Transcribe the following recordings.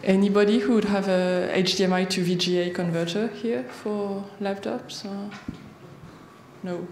Anybody who would have a HDMI to VGA converter here for laptops? No.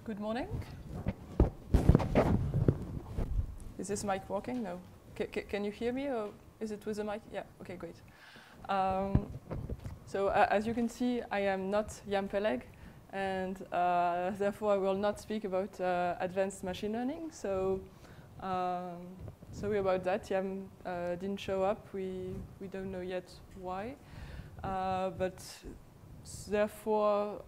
Good morning. Is this mic working? No. Can you hear me, or is it with the mic? Yeah. Okay, great. So as you can see, I am not Jan Peleg, and therefore I will not speak about advanced machine learning. So sorry about that. Jan didn't show up. We don't know yet why, but therefore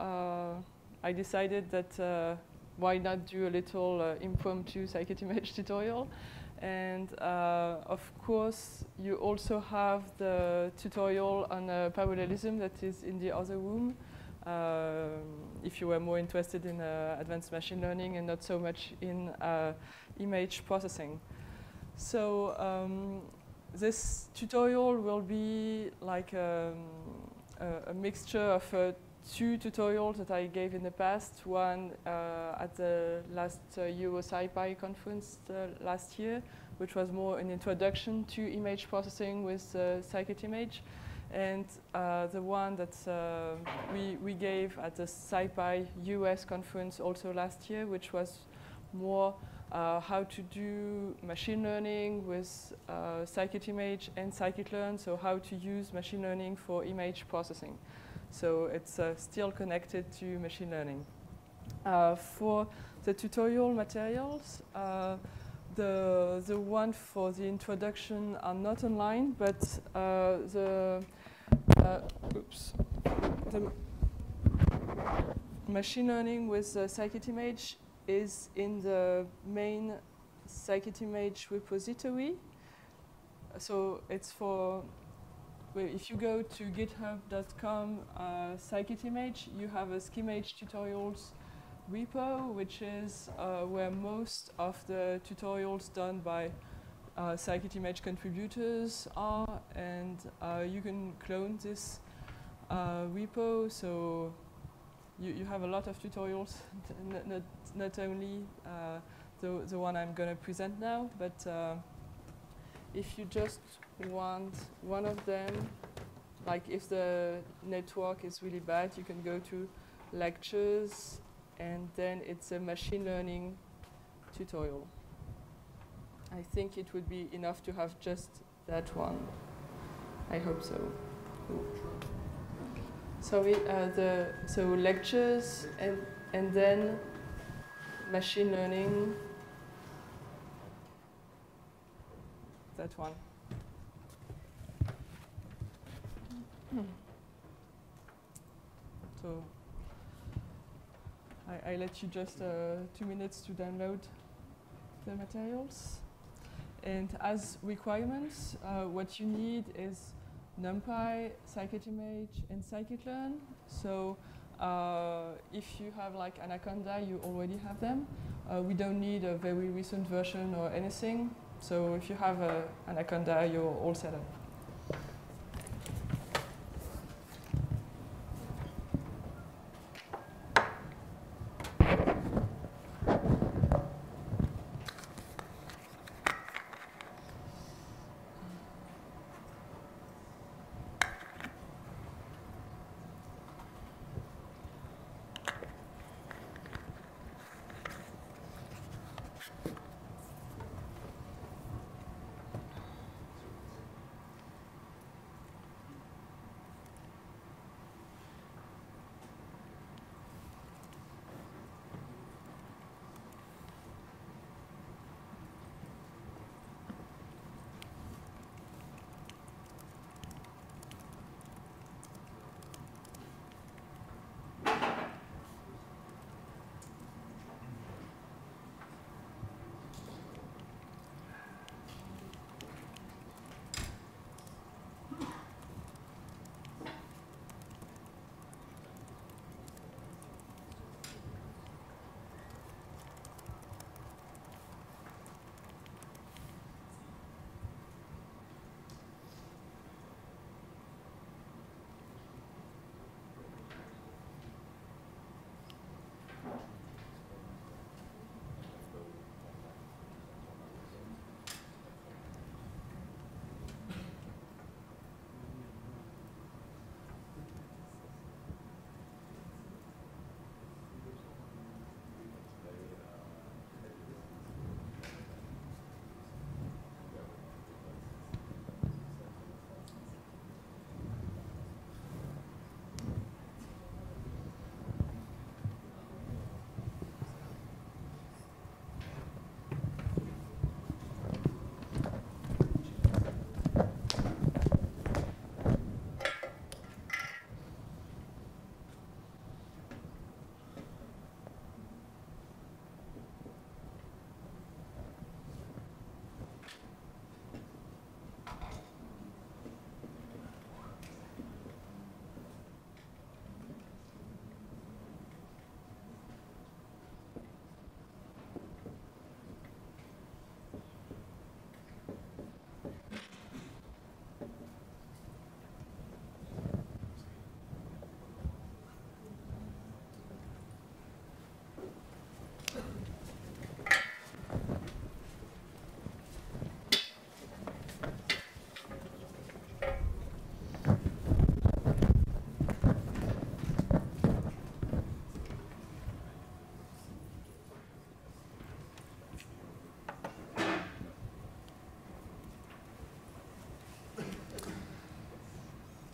I decided that why not do a little impromptu Scikit-Image tutorial. And of course, you also have the tutorial on parallelism that is in the other room, if you were more interested in advanced machine learning and not so much in image processing. So this tutorial will be like a mixture of two tutorials that I gave in the past, one at the last EuroSciPy conference last year, which was more an introduction to image processing with Scikit-Image, and the one that we gave at the SciPy US conference also last year, which was more how to do machine learning with Scikit-Image and Scikit-Learn, so how to use machine learning for image processing. So it's still connected to machine learning. For the tutorial materials, the one for the introduction are not online, but the machine learning with Scikit-Image is in the main Scikit-Image repository. So it's for, if you go to github.com Scikit-Image, you have a Scimage tutorials repo, which is where most of the tutorials done by Scikit-Image contributors are, and you can clone this repo, so you have a lot of tutorials, not only the one I'm going to present now, but if you just want one of them, like if the network is really bad, you can go to lectures, and then it's a machine learning tutorial. I think it would be enough to have just that one. I hope so. Ooh. Sorry, so lectures and then machine learning. That one. So I let you just 2 minutes to download the materials. And as requirements, what you need is NumPy, Scikit-Image, and Scikit-Learn. So if you have like Anaconda, you already have them. We don't need a very recent version or anything. So if you have Anaconda, you're all set up.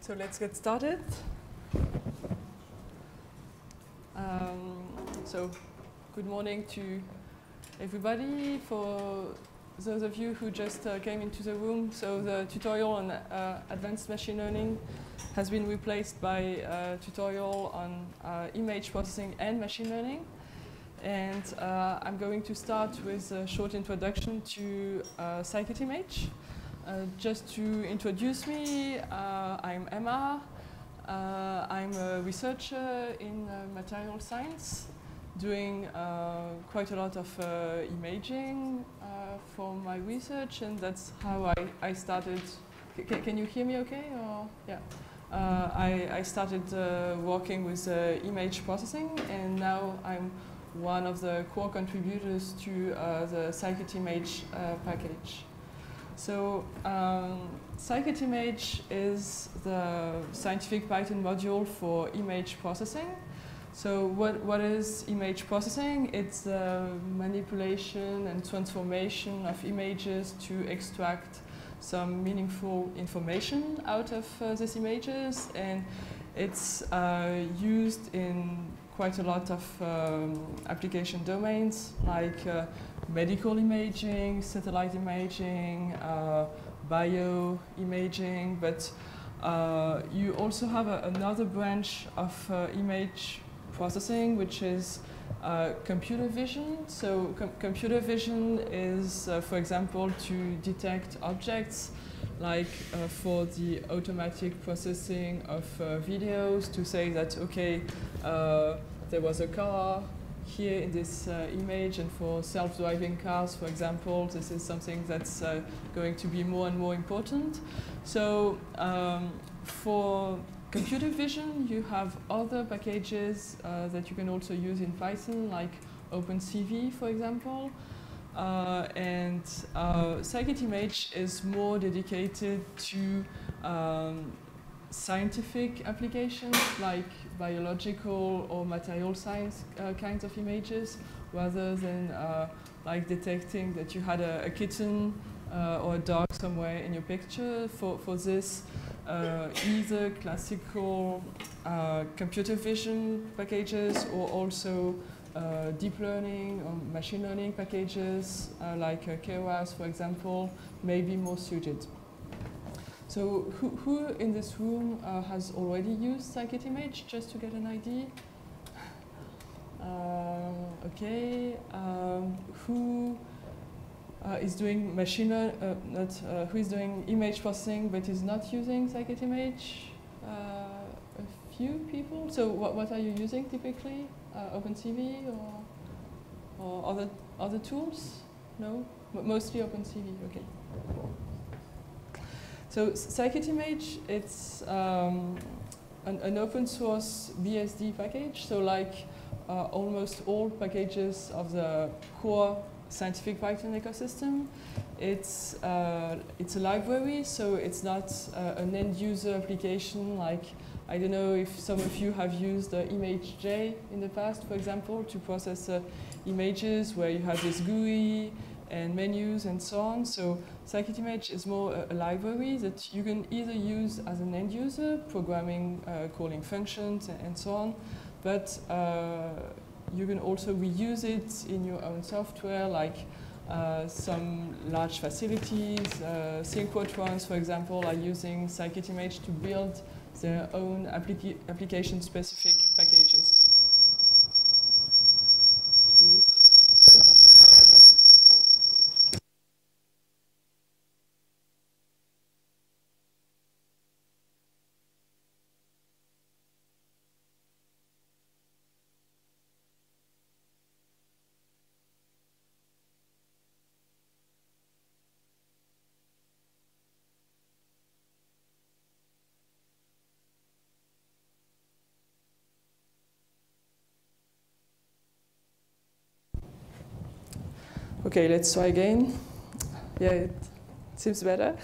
So let's get started. So good morning to everybody. For those of you who just came into the room, so the tutorial on advanced machine learning has been replaced by a tutorial on image processing and machine learning. And I'm going to start with a short introduction to Scikit-Image. Just to introduce me, I'm Emma. I'm a researcher in material science, doing quite a lot of imaging for my research, and that's how I started. Can you hear me okay? Or? Yeah. I started working with image processing, and now I'm one of the core contributors to the Scikit-Image package. So Scikit-Image is the scientific Python module for image processing. So what is image processing? It's the manipulation and transformation of images to extract some meaningful information out of these images, and it's used in quite a lot of application domains like medical imaging, satellite imaging, bioimaging, but you also have another branch of image processing, which is computer vision. So computer vision is, for example, to detect objects, like for the automatic processing of videos, to say that, okay, there was a car here in this image, and for self-driving cars, for example, this is something that's going to be more and more important. So for computer vision, you have other packages that you can also use in Python, like OpenCV, for example. And Scikit-Image is more dedicated to scientific applications like biological or material science kinds of images, rather than like detecting that you had a kitten or a dog somewhere in your picture. For this, either classical computer vision packages or also deep learning or machine learning packages like Keras, for example, may be more suited. So who in this room has already used Scikit-Image, just to get an idea? Okay. Who is doing who is doing image processing but is not using Scikit-Image? A few people. So what are you using typically? OpenCV or other tools? No, mostly OpenCV. Okay. So Scikit-Image, it's an open source BSD package. So like almost all packages of the core scientific Python ecosystem, it's a library. So it's not an end user application. Like, I don't know if some of you have used ImageJ in the past, for example, to process images where you have this GUI and menus and so on. So Scikit-Image is more a library that you can either use as an end user, programming, calling functions and so on, but you can also reuse it in your own software, like some large facilities. Synchrotrons, for example, are using Scikit-Image to build their own application-specific packages. Okay, let's try again. Yeah, it seems better.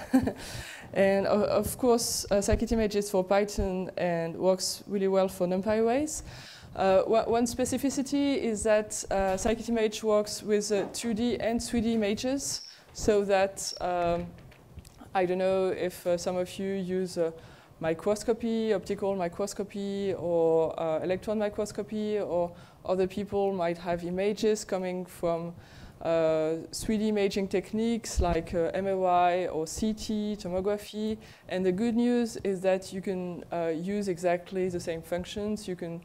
And of course, Scikit-Image is for Python and works really well for NumPy arrays. One specificity is that Scikit-Image works with 2D and 3D images, so that I don't know if some of you use microscopy, optical microscopy, or electron microscopy, or other people might have images coming from 3D imaging techniques like MRI or CT, tomography. And the good news is that you can use exactly the same functions. You can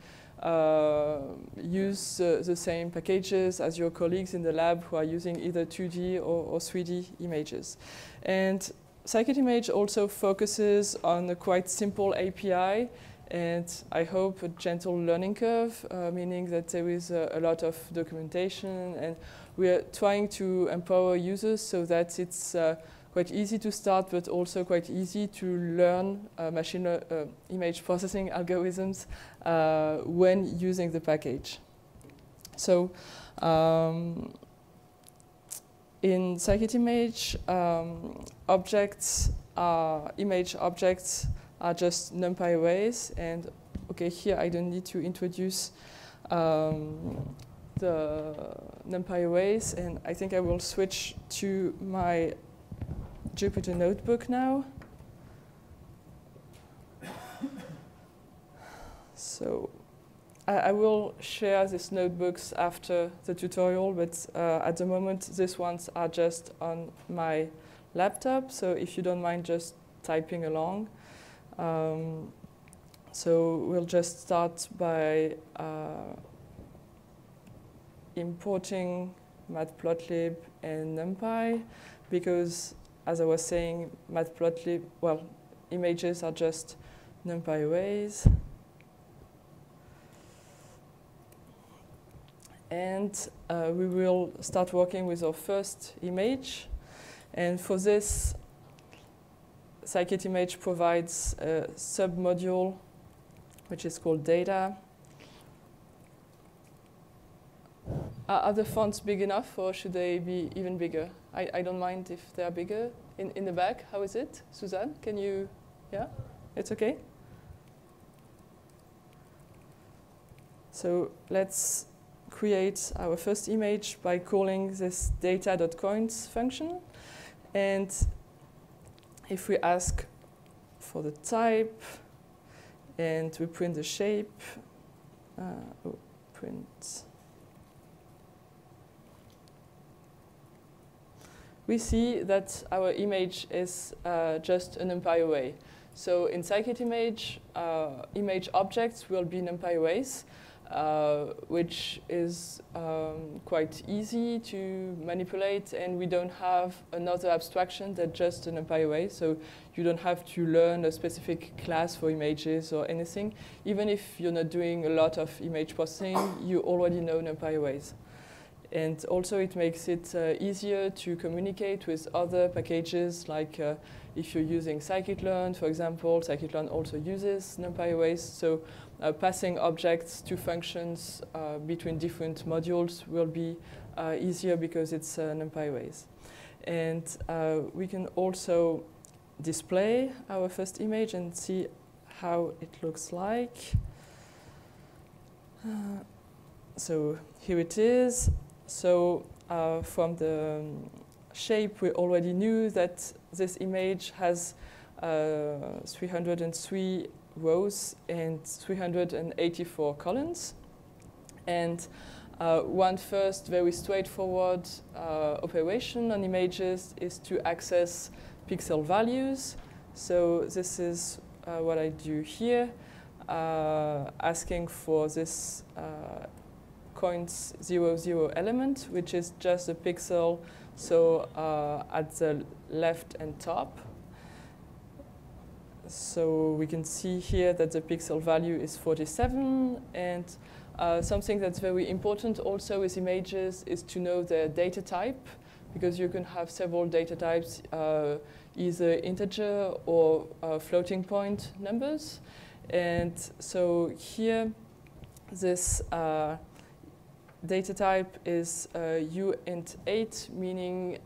use the same packages as your colleagues in the lab who are using either 2D or 3D images. And Scikit-Image also focuses on a quite simple API, and I hope a gentle learning curve, meaning that there is a lot of documentation, and we are trying to empower users so that it's quite easy to start, but also quite easy to learn machine image processing algorithms when using the package. So in Scikit-Image, image objects are just NumPy arrays, and okay, here I don't need to introduce the NumPy arrays, and I think I will switch to my Jupyter notebook now. So I will share these notebooks after the tutorial, but at the moment these ones are just on my laptop, so if you don't mind just typing along. So we'll just start by importing Matplotlib and NumPy, because as I was saying, Matplotlib, well, images are just NumPy arrays. And we will start working with our first image. And for this, Scikit-Image provides a sub-module, which is called data. Are the fonts big enough, or should they be even bigger? I don't mind if they are bigger. In the back, how is it? Suzanne, can you, yeah? It's okay? So let's create our first image by calling this data.coins function. And if we ask for the type, and we print the shape, print. We see that our image is just a NumPy array. So in Scikit-Image, image objects will be NumPy arrays, which is quite easy to manipulate, and we don't have another abstraction than just a NumPy array, so you don't have to learn a specific class for images or anything. Even if you're not doing a lot of image processing, you already know NumPy arrays. And also it makes it easier to communicate with other packages, like if you're using Scikit-Learn, for example. Scikit-Learn also uses NumPy arrays, so passing objects to functions between different modules will be easier because it's NumPy arrays. And we can also display our first image and see how it looks like. So here it is. So from the shape, we already knew that this image has 303 rows and 384 columns. And one first very straightforward operation on images is to access pixel values. So this is what I do here, asking for this coins 00 element, which is just a pixel, so at the left and top. So we can see here that the pixel value is 47, and something that's very important also with images is to know the data type, because you can have several data types, either integer or floating point numbers. And so here, this data type is uint8, meaning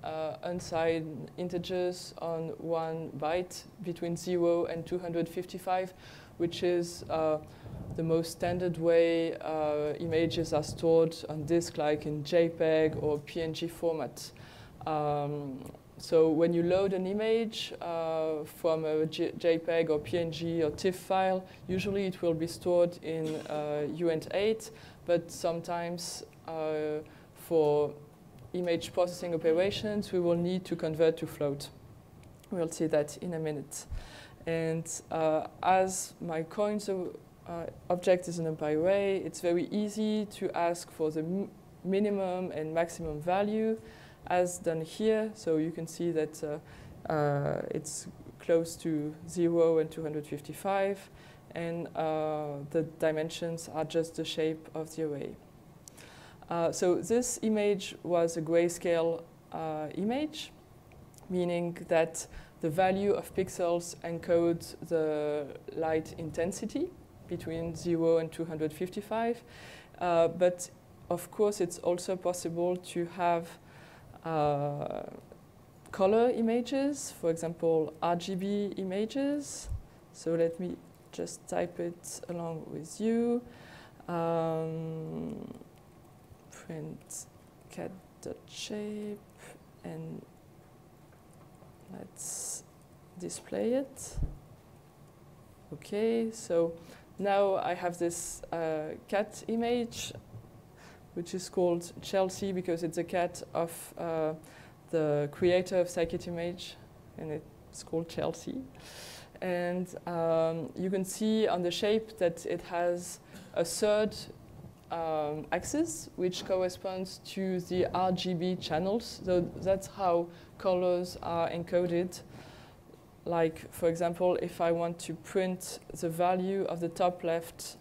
unsigned integers on 1 byte between 0 and 255, which is the most standard way images are stored on disk, like in JPEG or PNG format. So when you load an image from a JPEG or PNG or TIFF file, usually it will be stored in uint8, but sometimes for image processing operations, we will need to convert to float. We'll see that in a minute. And as my coins object is an NumPy array, it's very easy to ask for the minimum and maximum value as done here. So you can see that it's close to 0 and 255, and the dimensions are just the shape of the array. So this image was a grayscale image, meaning that the value of pixels encodes the light intensity between 0 and 255. But of course, it's also possible to have color images, for example, Rgb images. So let me just type it along with you. Print cat.shape, and let's display it. Okay, so now I have this cat image, which is called Chelsea because it's a cat of the creator of Scikit-Image, and it's called Chelsea. And you can see on the shape that it has a third axis, which corresponds to the Rgb channels. So that's how colors are encoded. Like, for example, if I want to print the value of the top left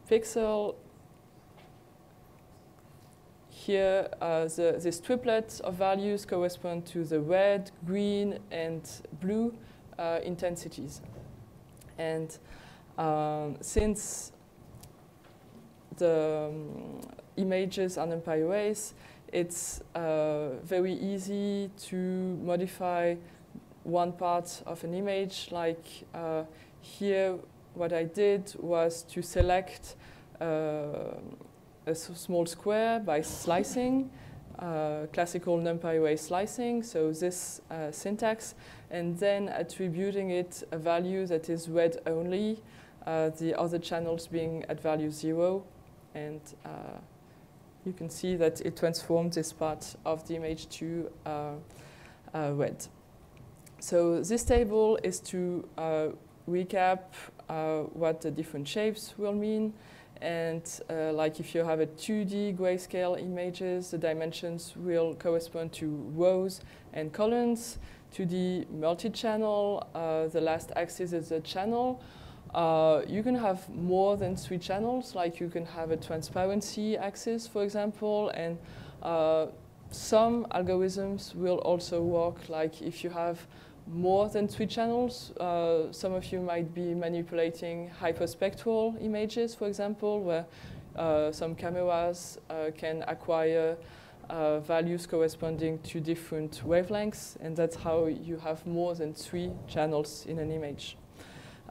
pixel, here this triplet of values correspond to the red, green, and blue intensities. And since the images are NumPy arrays, it's very easy to modify one part of an image. Like here, what I did was to select a small square by slicing, classical NumPy array slicing, so this syntax, and then attributing it a value that is red only, the other channels being at value 0. And you can see that it transformed this part of the image to red. So this table is to recap what the different shapes will mean. And like if you have a 2D grayscale images, the dimensions will correspond to rows and columns. 2D multi-channel, the last axis is a channel. You can have more than 3 channels, like you can have a transparency axis, for example, and some algorithms will also work like if you have more than 3 channels. Some of you might be manipulating hyperspectral images, for example, where some cameras can acquire values corresponding to different wavelengths, and that's how you have more than 3 channels in an image.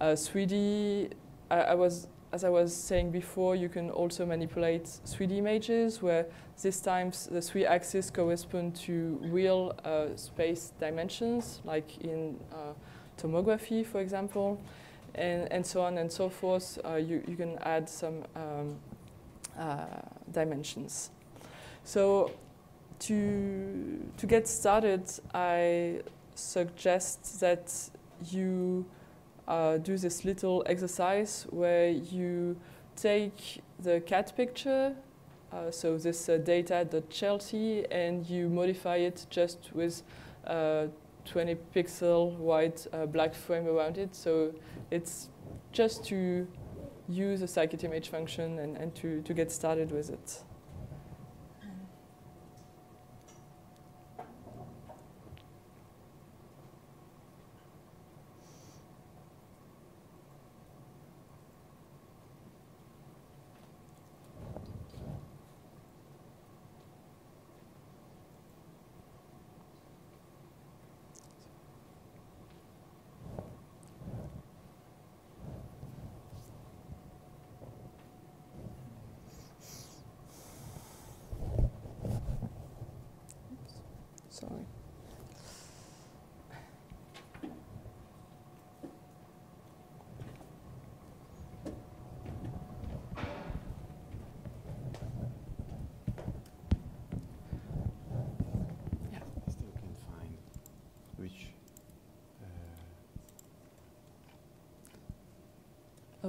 3D, as I was saying before, you can also manipulate 3D images where this time the 3 axes correspond to real space dimensions, like in tomography, for example, and so on and so forth. You can add some dimensions. So to get started, I suggest that you do this little exercise where you take the cat picture, so this data.chelsea, and you modify it just with 20 pixel wide black frame around it. So it's just to use a Scikit-Image function and to get started with it. Sorry.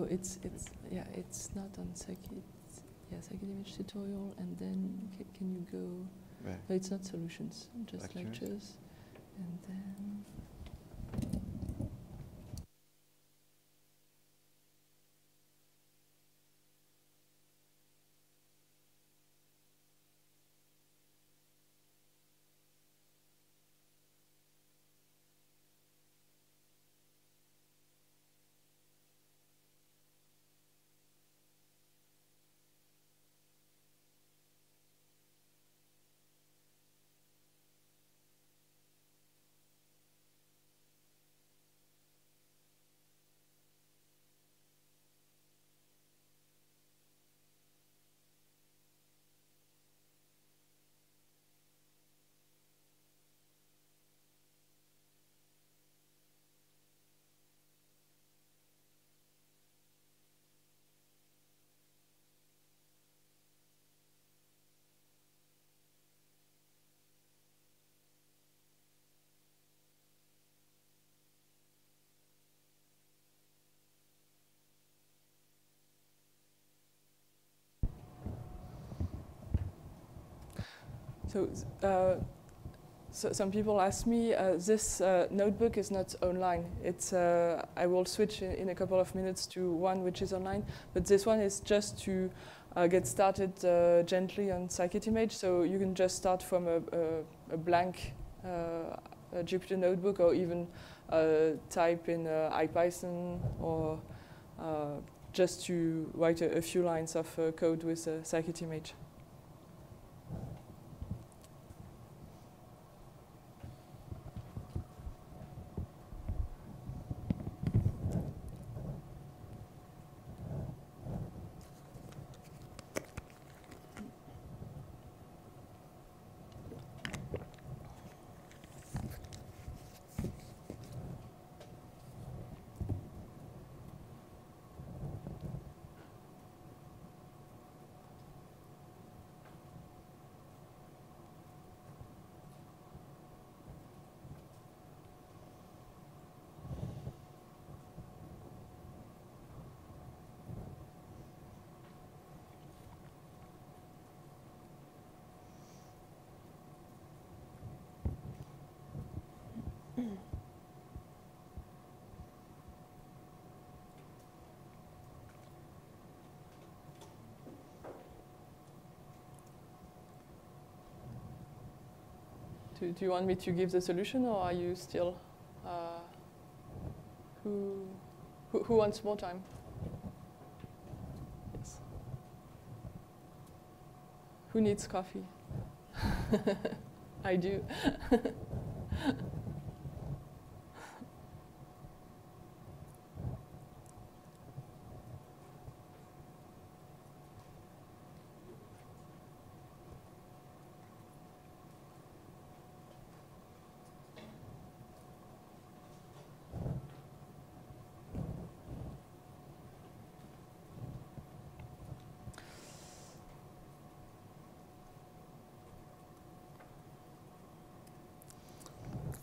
Oh, it's not on Scikit. Yeah, Scikit image tutorial, and then can you go? Right. No, it's not solutions, just Lectures. lectures, and then. So some people ask me, this notebook is not online. It's I will switch in a couple of minutes to one which is online, but this one is just to get started gently on Scikit image. So you can just start from a blank Jupyter notebook, or even type in IPython, or just to write a few lines of code with Scikit image. Do you want me to give the solution, or are you still? Who wants more time? Yes. Who needs coffee? I do.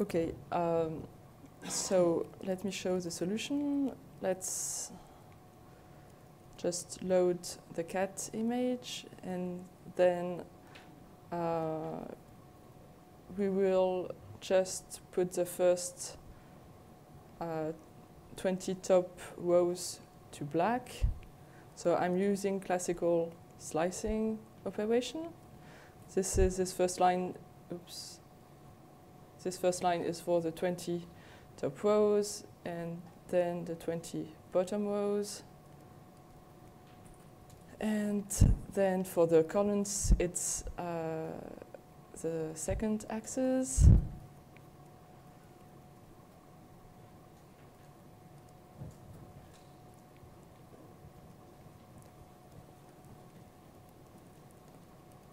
Okay, so let me show the solution. Let's just load the cat image, and then we will just put the first 20 top rows to black. So I'm using classical slicing operation. This first line, oops. This first line is for the 20 top rows, and then the 20 bottom rows. And then for the columns, it's the second axis.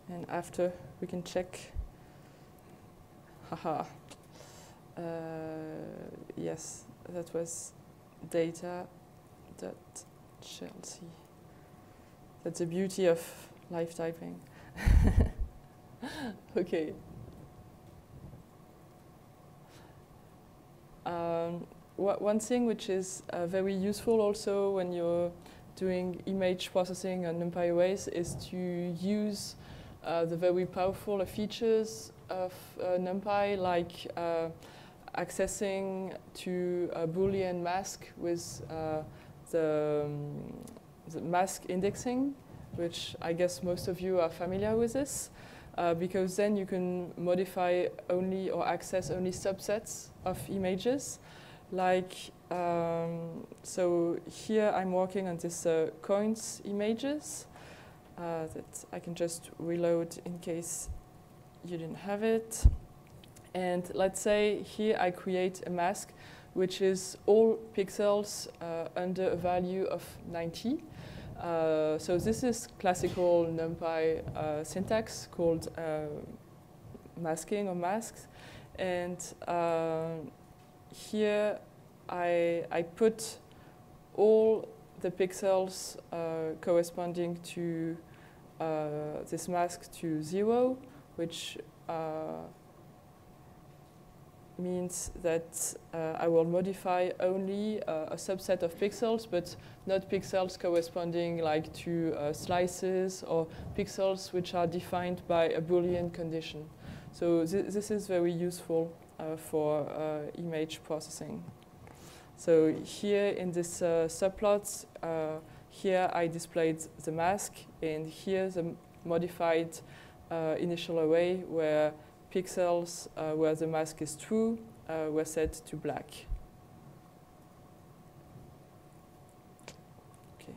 And after, we can check. Haha. Yes, that was data.Chelsea. That's the beauty of live typing. Okay. one thing which is very useful also when you're doing image processing on NumPy arrays is to use the very powerful features of NumPy, like accessing to a Boolean mask with the mask indexing, which I guess most of you are familiar with this, because then you can modify only or access only subsets of images. Like, so here I'm working on this coins images that I can just reload in case you didn't have it. And let's say here I create a mask which is all pixels under a value of 90. So this is classical NumPy syntax called masking or masks. And here I put all the pixels corresponding to this mask to 0, which means that I will modify only a subset of pixels, but not pixels corresponding like to slices or pixels which are defined by a Boolean condition. So this is very useful for image processing. So here in this subplot, here I displayed the mask, and here the modified initial array where pixels where the mask is true were set to black. Okay.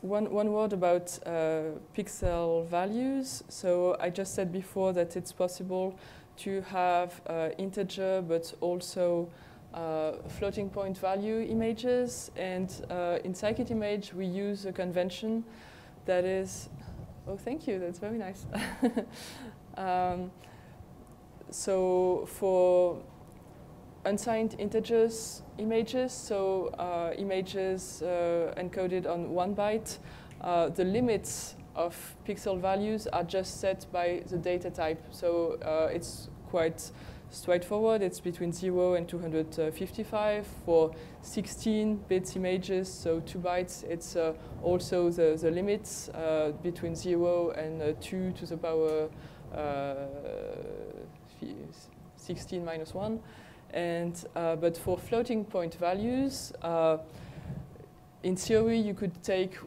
One word about pixel values. So I just said before that it's possible to have integer but also floating point value images. And in Scikit-Image, we use a convention that is, oh, thank you, that's very nice. So for unsigned integers images, so images encoded on 1 byte, the limits of pixel values are just set by the data type. So it's quite straightforward. It's between 0 and 255. For 16 bits images, so 2 bytes, it's also the limits between 0 and 2 to the power 16 minus 1. And but for floating point values, in theory, you could take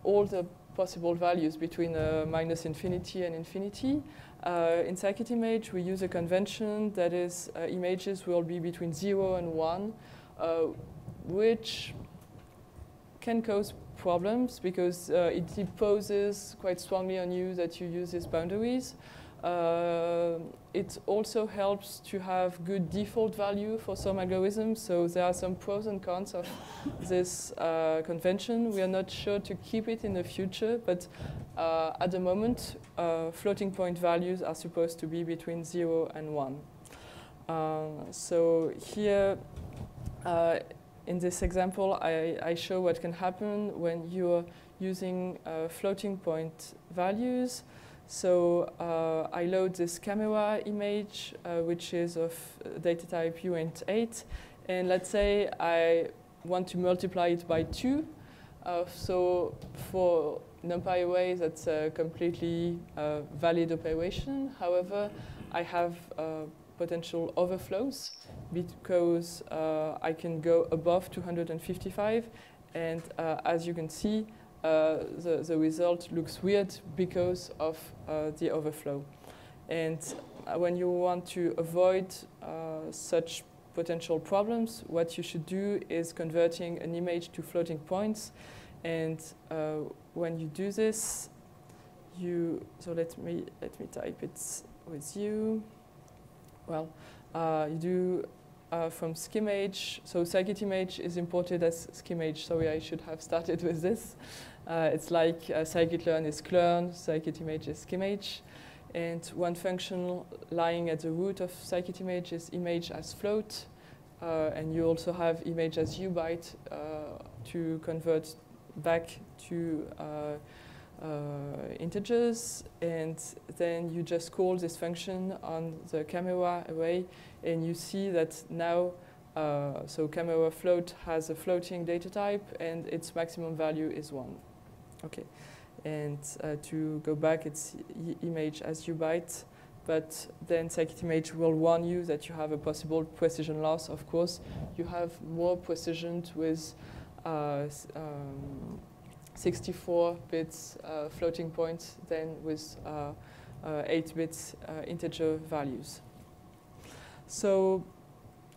all the possible values between minus infinity and infinity. In Scikit-Image, we use a convention that is images will be between 0 and 1, which can cause problems because it imposes quite strongly on you that you use these boundaries. It also helps to have good default value for some algorithms. So there are some pros and cons of this convention. We are not sure to keep it in the future, but at the moment, floating point values are supposed to be between 0 and 1. So here, in this example, I show what can happen when you're using floating point values. So I load this camera image, which is of data type uint8. And let's say I want to multiply it by 2. So for NumPy array, that's a completely valid operation. However, I have potential overflows because I can go above 255. And as you can see, the result looks weird because of the overflow. And when you want to avoid such potential problems, what you should do is converting an image to floating points. And when you do this, so let me type it with you. Well, you do from Schimage. So Scikit-Image is imported as Schimage. Sorry, I should have started with this. It's like Scikit-Learn is Clearn, Scikit-Image is Schimage. And one function lying at the root of Scikit-Image is image as float. And you also have image as ubyte to convert back to integers, and then you just call this function on the camera array, and you see that now, so camera float has a floating data type, and its maximum value is 1. Okay, and to go back, it's image as ubyte, but then Scikit-Image will warn you that you have a possible precision loss. Of course, you have more precision with 64 bits floating point than with 8 bits integer values. So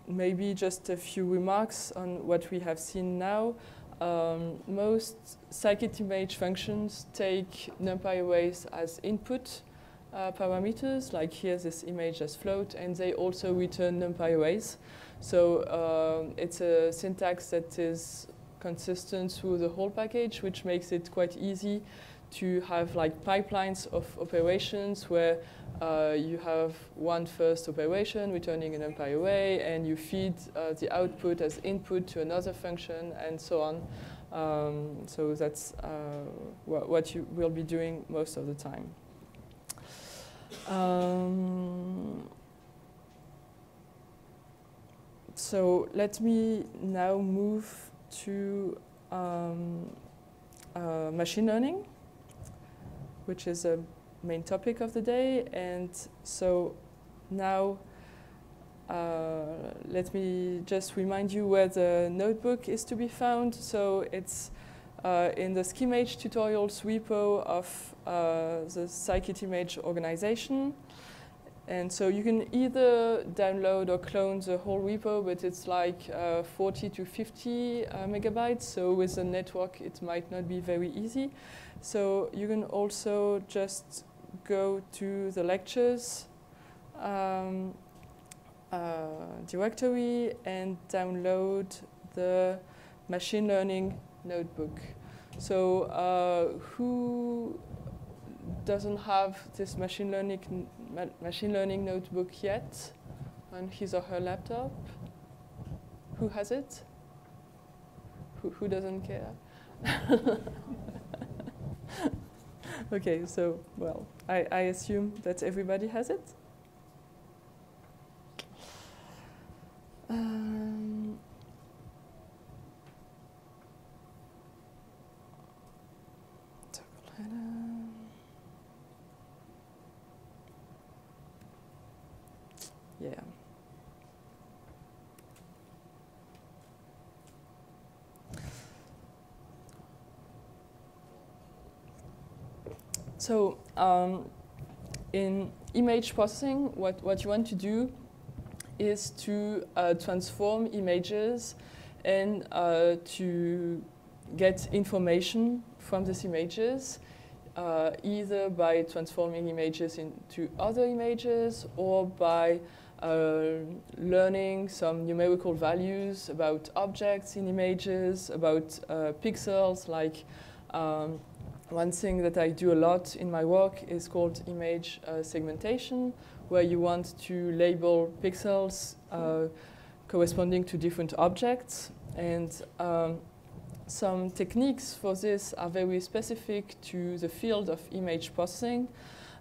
maybe just a few remarks on what we have seen now. Most Scikit-Image functions take NumPy arrays as input parameters, like here this image as float, and they also return NumPy arrays. So it's a syntax that is consistent through the whole package, which makes it quite easy to have like pipelines of operations where you have one first operation returning an NumPy array, and you feed the output as input to another function, and so on. So that's what you will be doing most of the time. So let me now move to machine learning, which is a main topic of the day. And so now let me just remind you where the notebook is to be found. So it's in the Schimage tutorials repo of the Scikit-Image organization. And so you can either download or clone the whole repo, but it's like 40 to 50 megabytes. So with the network, it might not be very easy. So you can also just go to the lectures directory and download the machine learning notebook. So who doesn't have this machine learning notebook yet on his or her laptop? Who has it? Who doesn't care? Okay, so, well, I assume that everybody has it. Yeah. So in image processing, what you want to do is to transform images and to get information from these images, either by transforming images into other images or by learning some numerical values about objects in images, about pixels. Like one thing that I do a lot in my work is called image segmentation, where you want to label pixels corresponding to different objects. And some techniques for this are very specific to the field of image processing.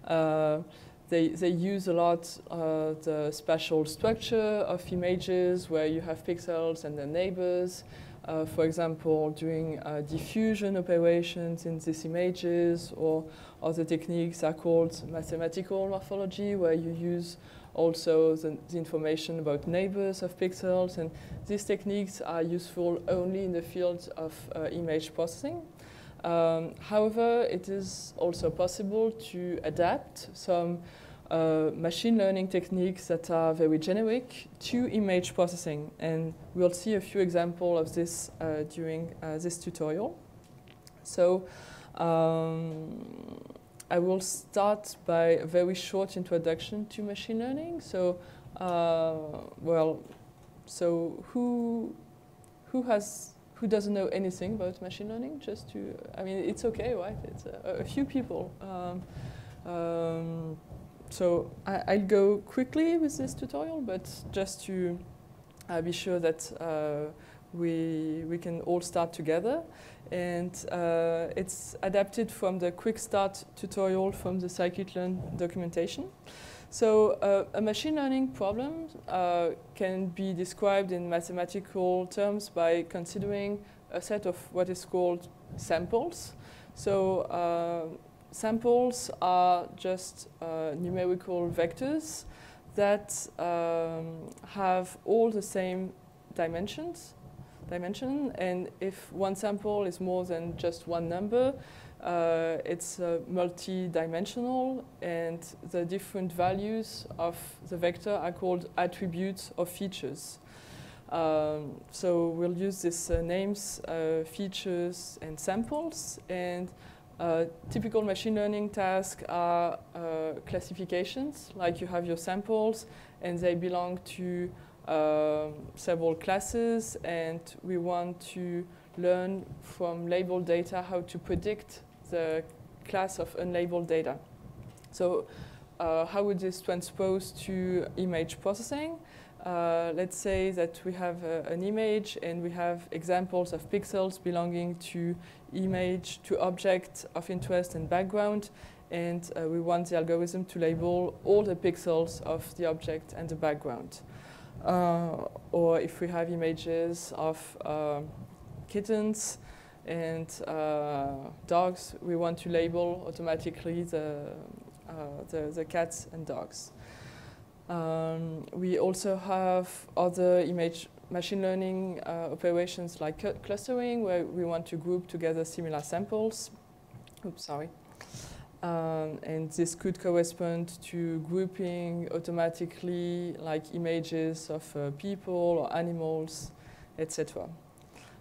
They use a lot the spatial structure of images, where you have pixels and their neighbors. For example, doing diffusion operations in these images, or other techniques are called mathematical morphology, where you use also the information about neighbors of pixels. And these techniques are useful only in the field of image processing. However, it is also possible to adapt some machine learning techniques that are very generic to image processing. And we'll see a few examples of this during this tutorial. So I will start by a very short introduction to machine learning. So, so who doesn't know anything about machine learning? Just to, I mean, it's okay, right? It's a few people. So I'll go quickly with this tutorial, but just to be sure that we can all start together. And it's adapted from the Quick Start tutorial from the Scikit-Learn documentation. So a machine learning problem can be described in mathematical terms by considering a set of what is called samples. So samples are just numerical vectors that have all the same dimension, and if one sample is more than just one number, it's multi-dimensional, and the different values of the vector are called attributes or features. So we'll use these names, features, and samples. And typical machine learning tasks are classifications, like you have your samples, and they belong to several classes, and we want to learn from labeled data how to predict the class of unlabeled data. So how would this transpose to image processing? Let's say that we have an image and we have examples of pixels belonging to image, to object of interest and background, and we want the algorithm to label all the pixels of the object and the background. Or if we have images of kittens and dogs, we want to label automatically the cats and dogs. We also have other image machine learning operations like clustering, where we want to group together similar samples. Oops, sorry. And this could correspond to grouping automatically, like images of people or animals, etc.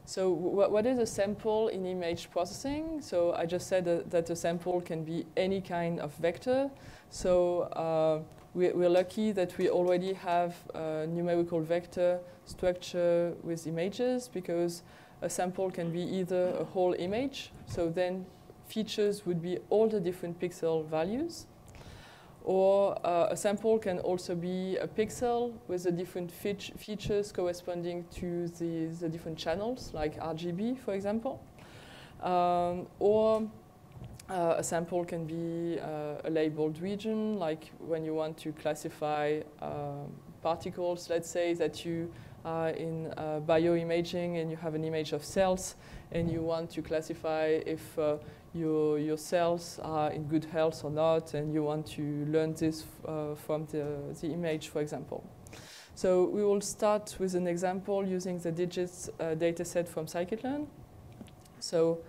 So what is a sample in image processing? So I just said that a sample can be any kind of vector. So we're lucky that we already have a numerical vector structure with images, because a sample can be either a whole image, so then features would be all the different pixel values, or a sample can also be a pixel with the different features corresponding to the different channels, like Rgb, for example. Or a sample can be a labeled region, like when you want to classify particles. Let's say that you are in bioimaging and you have an image of cells, and you want to classify if your cells are in good health or not, and you want to learn this from the image, for example. So we will start with an example using the digits dataset from Scikit-Learn. So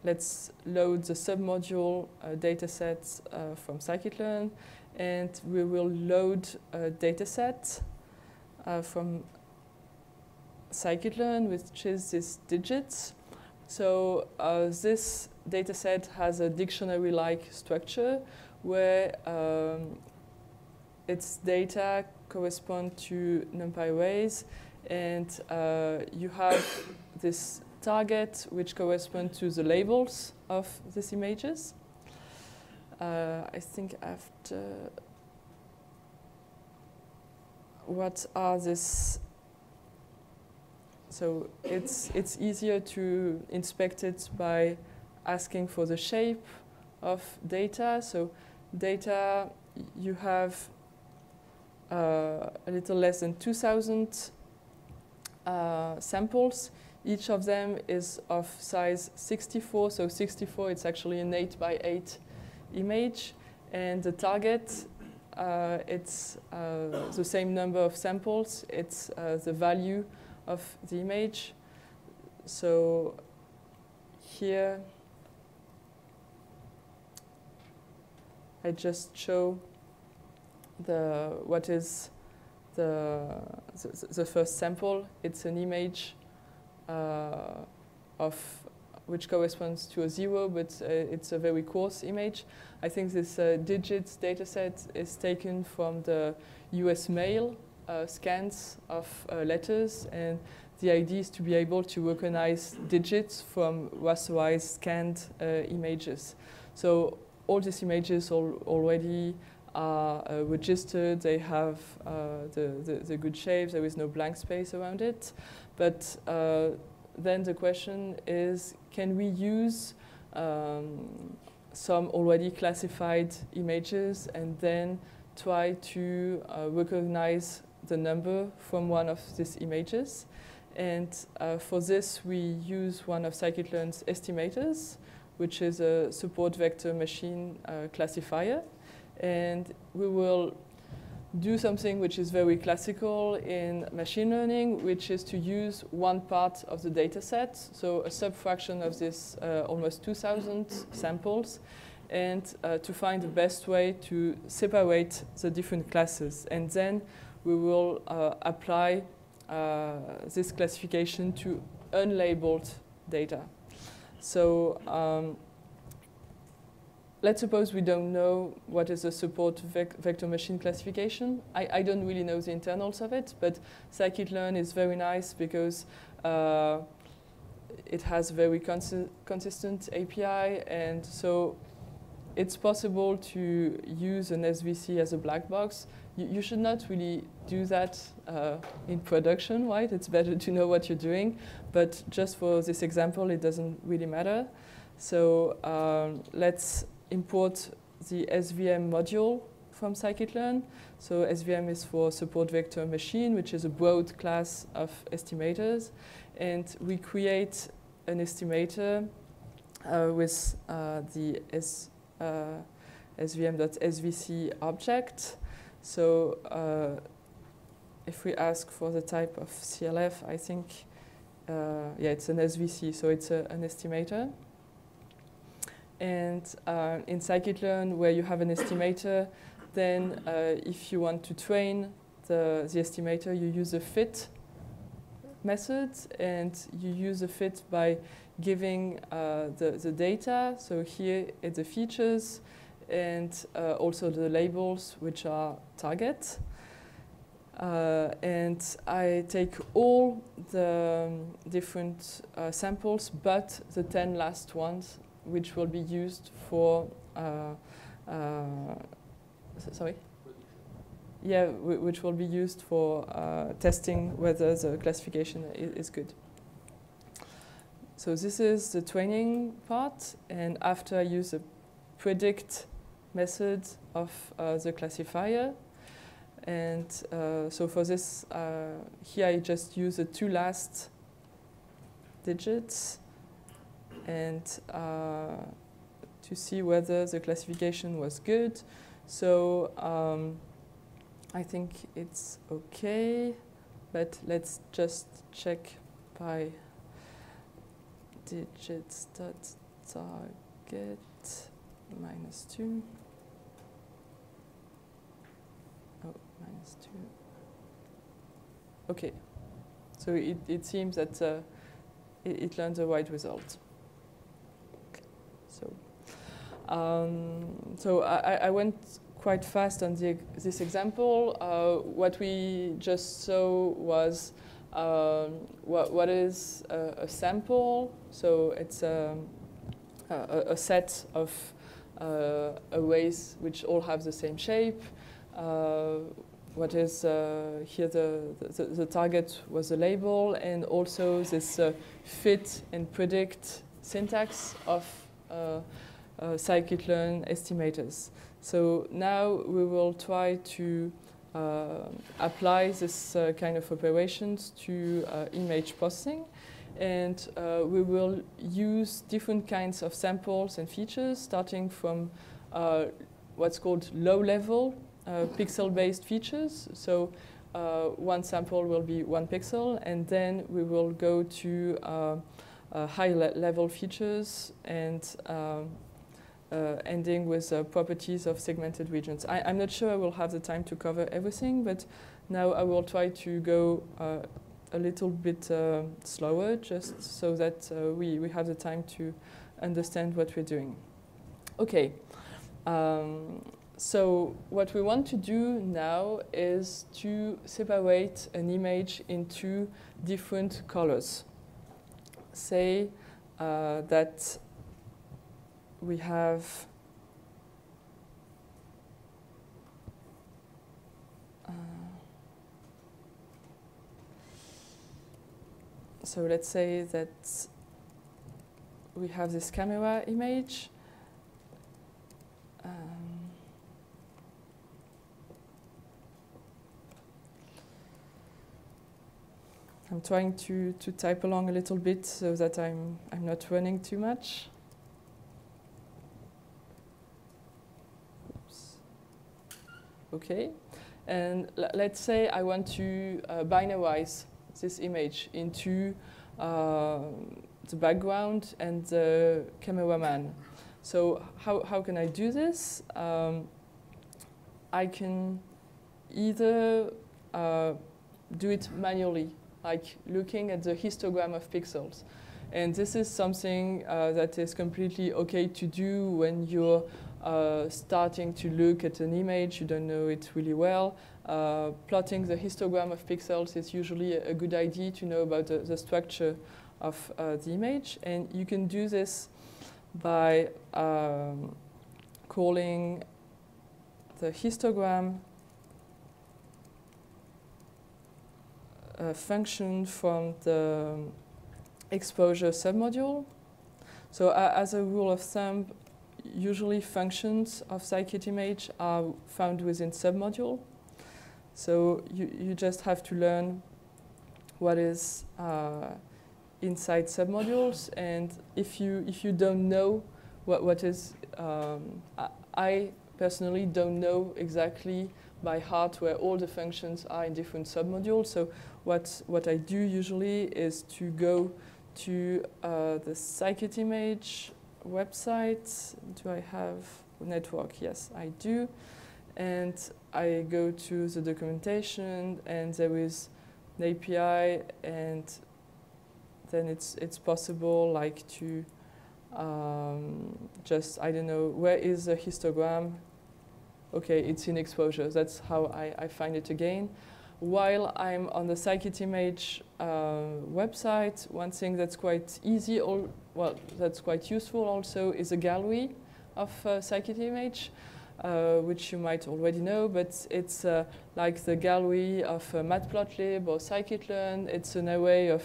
let's load the submodule datasets from Scikit-Learn, and we will load a dataset from Scikit-Learn, which is this digits. So this dataset has a dictionary-like structure where its data correspond to NumPy arrays, and you have this target which corresponds to the labels of these images. I think after what are this? So it's easier to inspect it by asking for the shape of data. So data, you have a little less than 2,000 samples. Each of them is of size 64. So 64, it's actually an 8 by 8 image. And the target, it's the same number of samples. It's the value of the image. So here I just show what is the first sample. It's an image of which corresponds to a 0, but it's a very coarse image. I think this digits dataset is taken from the US mail scans of letters, and the idea is to be able to recognize digits from rasterized scanned images. So all these images already are registered, they have the good shapes, there is no blank space around it. But then the question is, can we use some already classified images and then try to recognize the number from one of these images? And for this, we use one of Scikit-Learn's estimators, which is a support vector machine classifier. And we will do something which is very classical in machine learning, which is to use one part of the data set, so a subfraction of this almost 2,000 samples, and to find the best way to separate the different classes. And then we will apply this classification to unlabeled data. So let's suppose we don't know what is the support vector machine classification. I don't really know the internals of it, but Scikit-Learn is very nice because it has very consistent API, and so it's possible to use an SVC as a black box. You should not really do that in production, right? It's better to know what you're doing, but just for this example, it doesn't really matter. So let's import the Svm module from Scikit-Learn. So Svm is for support vector machine, which is a broad class of estimators. And we create an estimator with the svm.svc object. So if we ask for the type of CLF, I think, yeah, it's an SVC, so it's an estimator. And in Scikit-Learn, where you have an estimator, then if you want to train the estimator, you use a fit method, and you use a fit by giving the data. So here it's the features, and also the labels, which are target. And I take all the different samples, but the 10 last ones, which will be used for, sorry? Yeah, which will be used for testing whether the classification is good. So this is the training part, and after I use the predict method of the classifier, and so for this, here I just use the 2 last digits, and to see whether the classification was good. So I think it's okay, but let's just check by digits.target -2. Oh, -2. Okay, so it seems that it learned the right result. So I went quite fast on this example. What we just saw was what is a sample. So it's a set of arrays which all have the same shape. What is here the target was a label, and also this fit and predict syntax of Scikit-Learn estimators. So now we will try to apply this kind of operations to image processing, and we will use different kinds of samples and features, starting from what's called low-level pixel-based features. So one sample will be 1 pixel, and then we will go to high-level features, and ending with properties of segmented regions. I'm not sure I will have the time to cover everything, but now I will try to go a little bit slower, just so that we have the time to understand what we're doing. Okay, so what we want to do now is to separate an image into different colors. Say that we have so let's say that we have this camera image. I'm trying to type along a little bit so that I'm not running too much. Oops. Okay, and let's say I want to binarize this image into the background and the cameraman. So how can I do this? I can either do it manually, like looking at the histogram of pixels. And this is something that is completely okay to do when you're starting to look at an image, you don't know it really well. Plotting the histogram of pixels is usually a good idea to know about the structure of the image. And you can do this by calling the histogram function from the exposure submodule. So as a rule of thumb, usually functions of Scikit-Image are found within submodule. So you just have to learn what is inside submodules, and if you don't know what is, I personally don't know exactly by heart where all the functions are in different submodules. So what I do usually is to go to the Scikit-Image website. Do I have a network? Yes, I do. And I go to the documentation, and there is an API, and then it's possible like to just, I don't know, where is the histogram? Okay, it's in exposure. That's how I find it again. While I'm on the Scikit-Image website, one thing that's quite easy, well, that's quite useful also, is a gallery of Scikit-Image, which you might already know, but it's like the gallery of Matplotlib or Scikit-Learn. It's an array of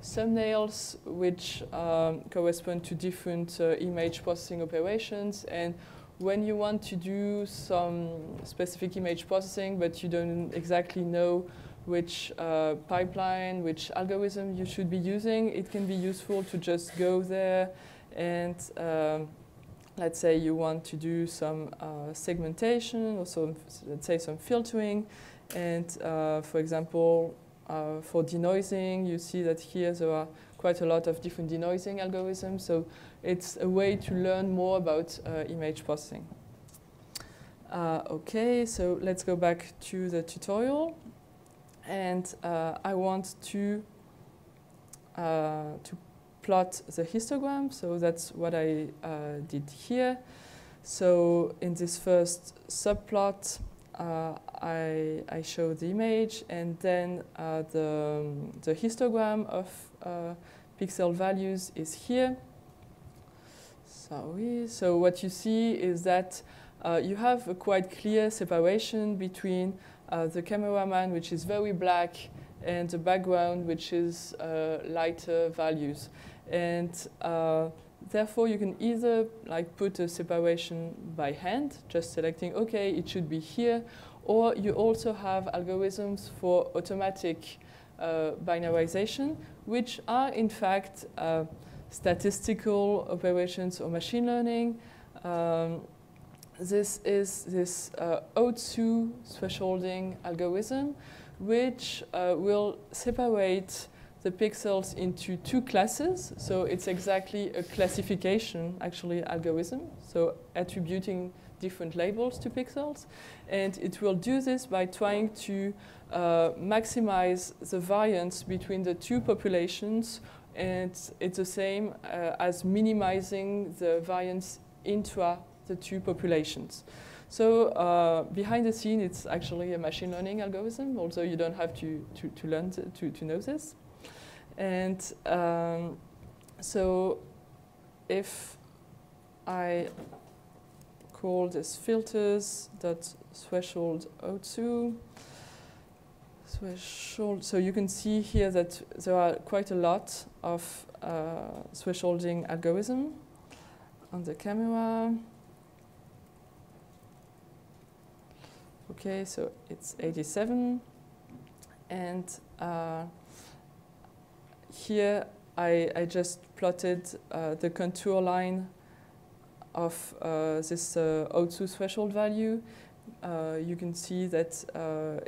thumbnails which correspond to different image processing operations. And when you want to do some specific image processing, but you don't exactly know which pipeline, which algorithm you should be using, it can be useful to just go there and let's say you want to do some segmentation or some, let's say, some filtering. And for example, for denoising, you see that here there are quite a lot of different denoising algorithms. So it's a way to learn more about image processing. Okay, so let's go back to the tutorial. And I want to plot the histogram. So that's what I did here. So in this first subplot, I show the image, and then the histogram of pixel values is here. Sorry. So what you see is that you have a quite clear separation between the cameraman, which is very black, and the background, which is lighter values. And therefore, you can either like put a separation by hand, just selecting, okay, it should be here, or you also have algorithms for automatic binarization, which are in fact statistical operations or machine learning. This is this O2 thresholding algorithm, which will separate the pixels into two classes. So it's exactly a classification, actually, algorithm. So attributing different labels to pixels. And it will do this by trying to maximize the variance between the two populations. And it's the same as minimizing the variance intra the two populations. So behind the scene, it's actually a machine learning algorithm, although you don't have to learn to know this. And so if I call this filters.threshold02, threshold. So you can see here that there are quite a lot of thresholding algorithm on the camera. Okay, so it's 87, and here I just plotted the contour line of this O2 threshold value. You can see that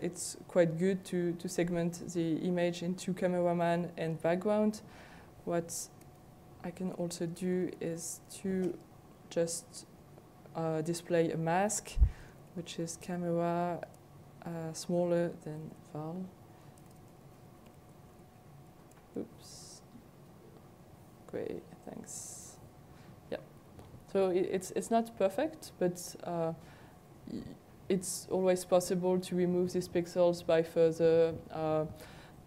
it's quite good to segment the image into cameraman and background. What I can also do is to just display a mask, which is camera smaller than val. Oops. Great, thanks. Yeah. So it's not perfect, but it's always possible to remove these pixels by further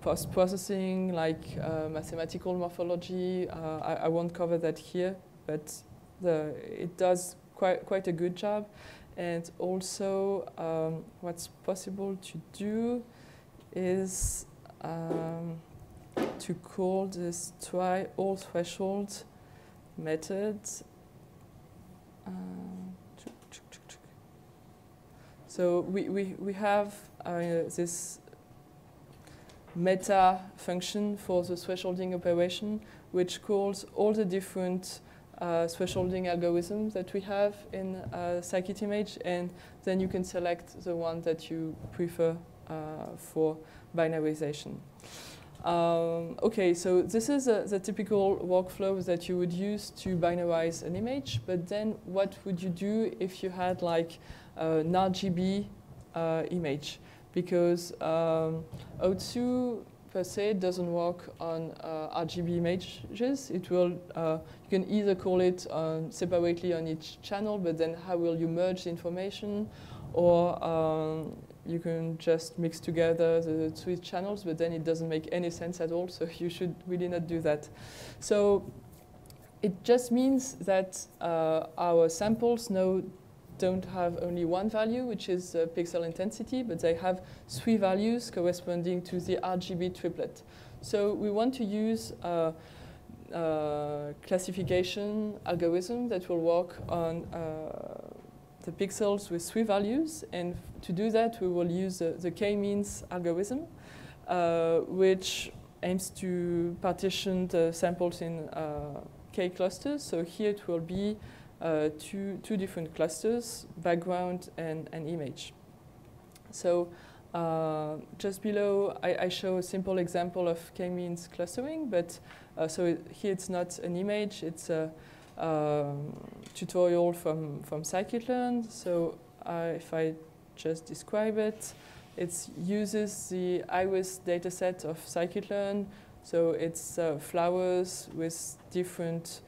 post-processing, like mathematical morphology. I won't cover that here, but it does quite a good job. And also, what's possible to do is to call this try all threshold method. So we have this meta function for the thresholding operation, which calls all the different thresholding algorithms that we have in Scikit-Image, and then you can select the one that you prefer for binarization. Okay, so this is the typical workflow that you would use to binarize an image, but then what would you do if you had like an Rgb image? Because O2 per se doesn't work on Rgb images. It will, you can either call it separately on each channel, but then how will you merge the information? Or you can just mix together the three channels, but then it doesn't make any sense at all, so you should really not do that. So it just means that our samples now don't have only one value, which is pixel intensity, but they have three values corresponding to the Rgb triplet. So we want to use a classification algorithm that will work on the pixels with three values, and to do that we will use the k-means algorithm, which aims to partition the samples in k clusters. So here it will be two different clusters, background and image. So just below I show a simple example of k-means clustering, but so here it's not an image, it's a tutorial from Scikit-Learn. So if I just describe it, it uses the iris dataset of Scikit-Learn. So it's flowers with different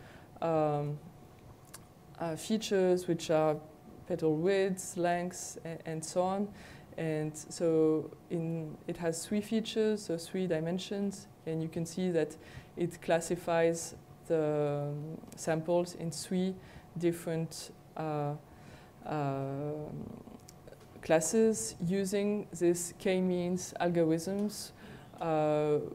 features, which are petal widths, lengths, and so on. And so it has three features, so 3 dimensions, and you can see that it classifies the samples in 3 different classes using this k-means algorithms,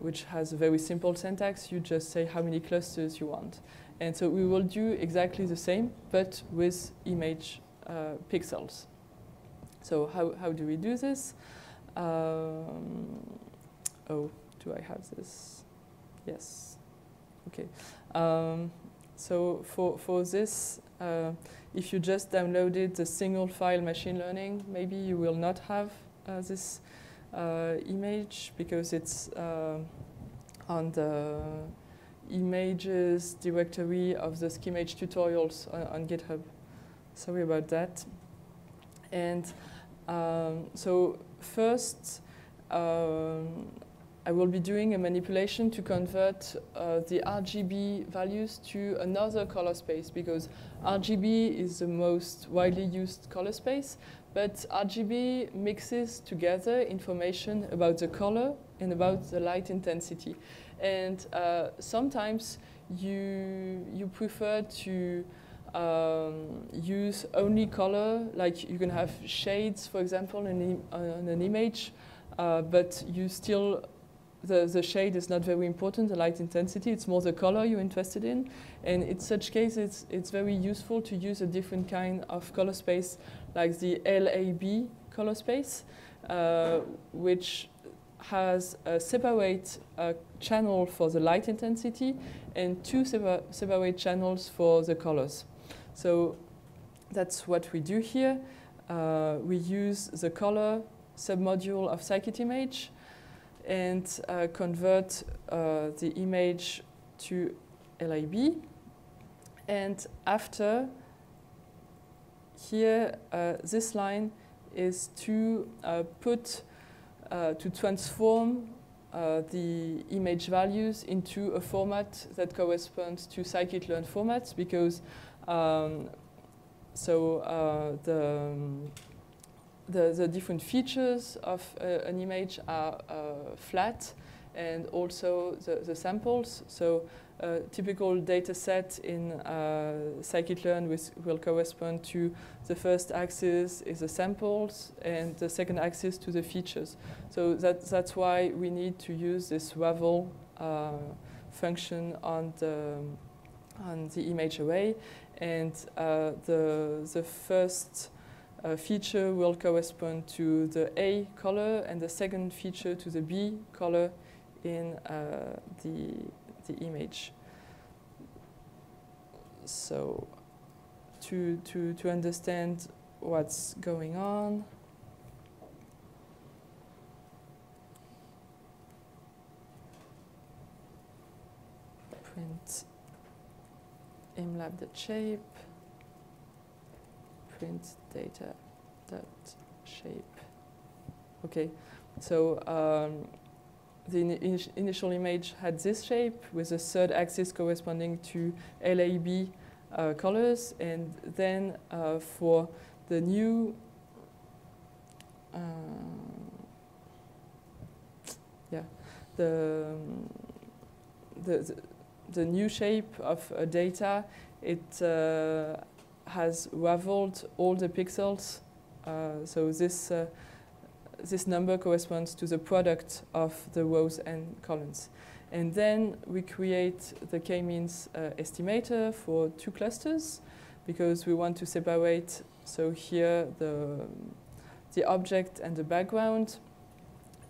which has a very simple syntax. You just say how many clusters you want. And so we will do exactly the same, but with image pixels. So how do we do this? Oh, do I have this? Yes. Okay. So for this, if you just downloaded the single file machine learning, maybe you will not have this image, because it's on the images directory of the Schimage tutorials on GitHub. Sorry about that. And so first, I will be doing a manipulation to convert the Rgb values to another color space, because Rgb is the most widely used color space, but Rgb mixes together information about the color and about the light intensity. And sometimes you prefer to use only color, like you can have shades, for example, on an image, but you still, the shade is not very important, the light intensity, it's more the color you're interested in. And in such cases, it's very useful to use a different kind of color space, like the LAB color space, which has a separate channel for the light intensity and two separate channels for the colors. So that's what we do here. We use the color submodule of Scikit-Image and convert the image to LAB. And after, here, this line is to to transform the image values into a format that corresponds to Scikit-Learn formats, because the different features of an image are flat, and also the samples. So a typical data set in Scikit-Learn will correspond to the first axis is the samples, and the second axis to the features. So that's why we need to use this ravel function on the image array, and the first feature will correspond to the A color, and the second feature to the B color in the image. So to understand what's going on, print imlab.shape, print data.shape. Okay, so the initial image had this shape with the third axis corresponding to LAB colors, and then for the new the new shape of data, it has raveled all the pixels. So this number corresponds to the product of the rows and columns. And then we create the k-means estimator for two clusters, because we want to separate, so here the object and the background.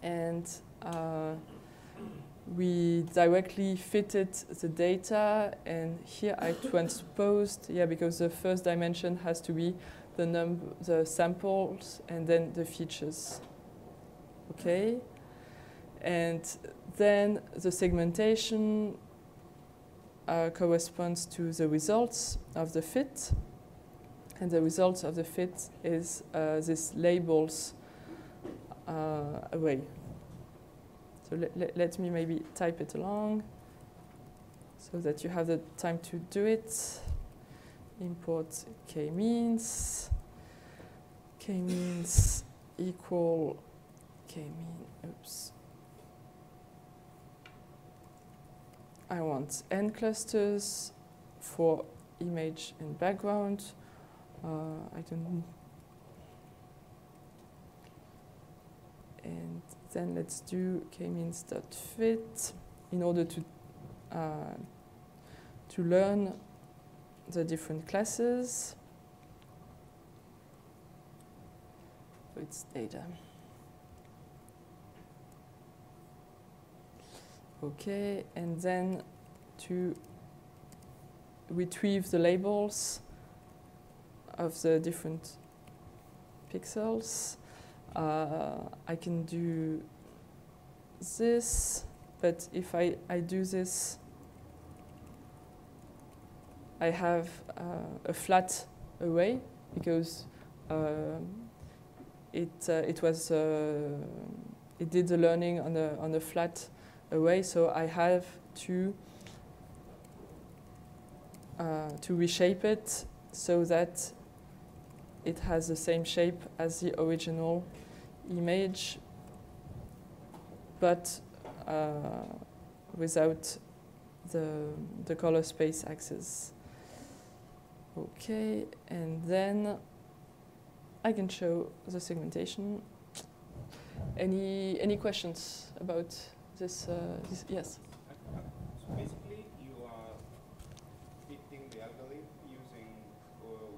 And we directly fitted the data, and here I transposed, because the first dimension has to be the samples and then the features. Okay, and then the segmentation corresponds to the results of the fit, and the results of the fit is this labels array. So let me maybe type it along so that you have the time to do it. Import k-means equal k-mean, oops. I want n clusters for image and background. I don't. And then let's do k-means.fit in order to learn the different classes. So it's data. Okay, and then to retrieve the labels of the different pixels, I can do this, but if I do this, I have a flat array, because it did the learning on a flat array, so I have to reshape it so that it has the same shape as the original image, but without the color space axis. Okay, and then I can show the segmentation. Any questions about this? Yes. So basically, you are fitting the algorithm using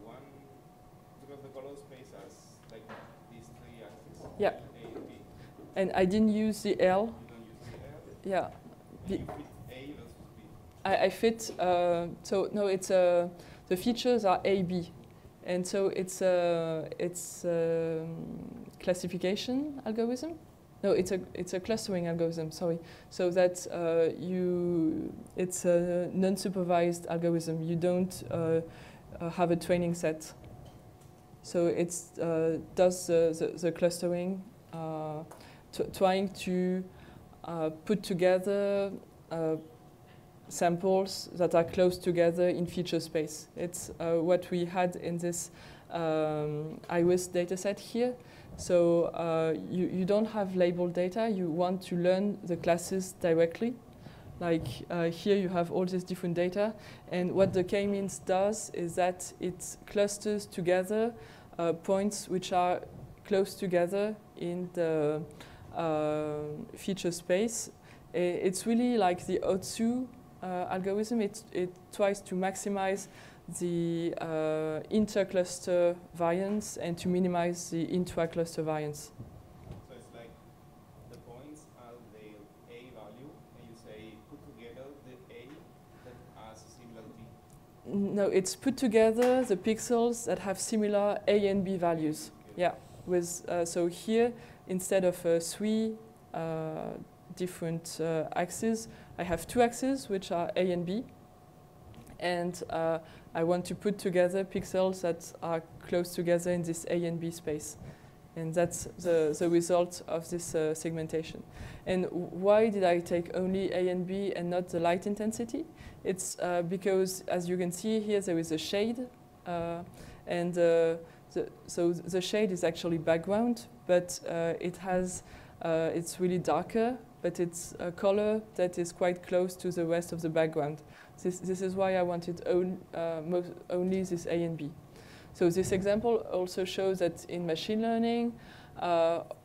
one, because the color space has like these three axes. Yeah. A and B. And I didn't use the L. You don't use the L. Yeah. And you fit A versus B. I fit. So no, it's the features are A, B, and so it's classification algorithm. No, it's a clustering algorithm. Sorry, so that it's a non-supervised algorithm. You don't have a training set. So it does the clustering, trying to put together samples that are close together in feature space. It's what we had in this iris dataset here. So you don't have labeled data. You want to learn the classes directly. Like here you have all these different data. And what the k-means does is that it clusters together points which are close together in the feature space. It's really like the Otsu algorithm. It tries to maximize the intercluster variance and to minimize the intra-cluster variance. So it's like the points are the A value, and you say put together the A that has a similar B. No, it's put together the pixels that have similar A and B values. Okay. Yeah, with so here instead of 3 different axes, I have 2 axes which are A and B, and I want to put together pixels that are close together in this A and B space. And that's the result of this segmentation. And why did I take only A and B and not the light intensity? It's because, as you can see here, there is a shade. And so the shade is actually background, but it's really darker, but it's a color that is quite close to the rest of the background. This is why I wanted only this A and B. So this example also shows that in machine learning,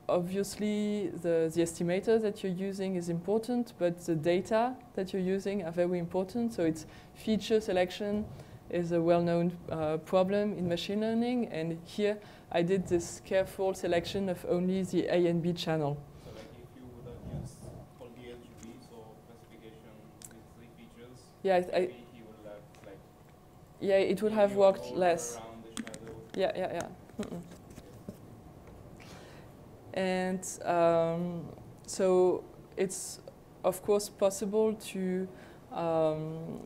obviously the estimator that you're using is important, but the data that you're using are very important. So it's feature selection is a well-known problem in machine learning, and here I did this careful selection of only the A and B channel. So like if you would have used all the Rgb, so classification with 3 features, yeah, maybe he would have like... Yeah, it would have worked less. Yeah. And so it's of course possible to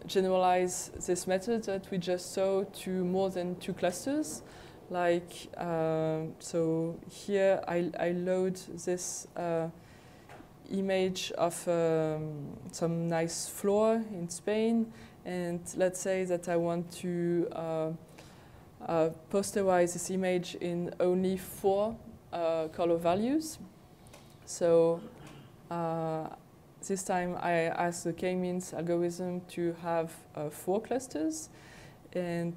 generalize this method that we just saw to more than 2 clusters. Like, so here I load this image of some nice floor in Spain, and let's say that I want to posterize this image in only 4 color values. So this time I asked the k-means algorithm to have 4 clusters, and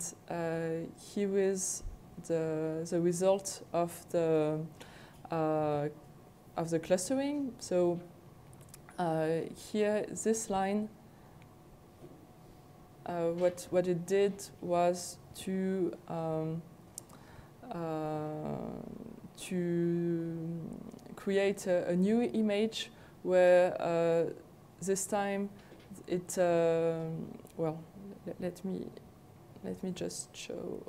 here is the result of the clustering. So here, this line, what it did was to create a new image where this time it well, let me just show.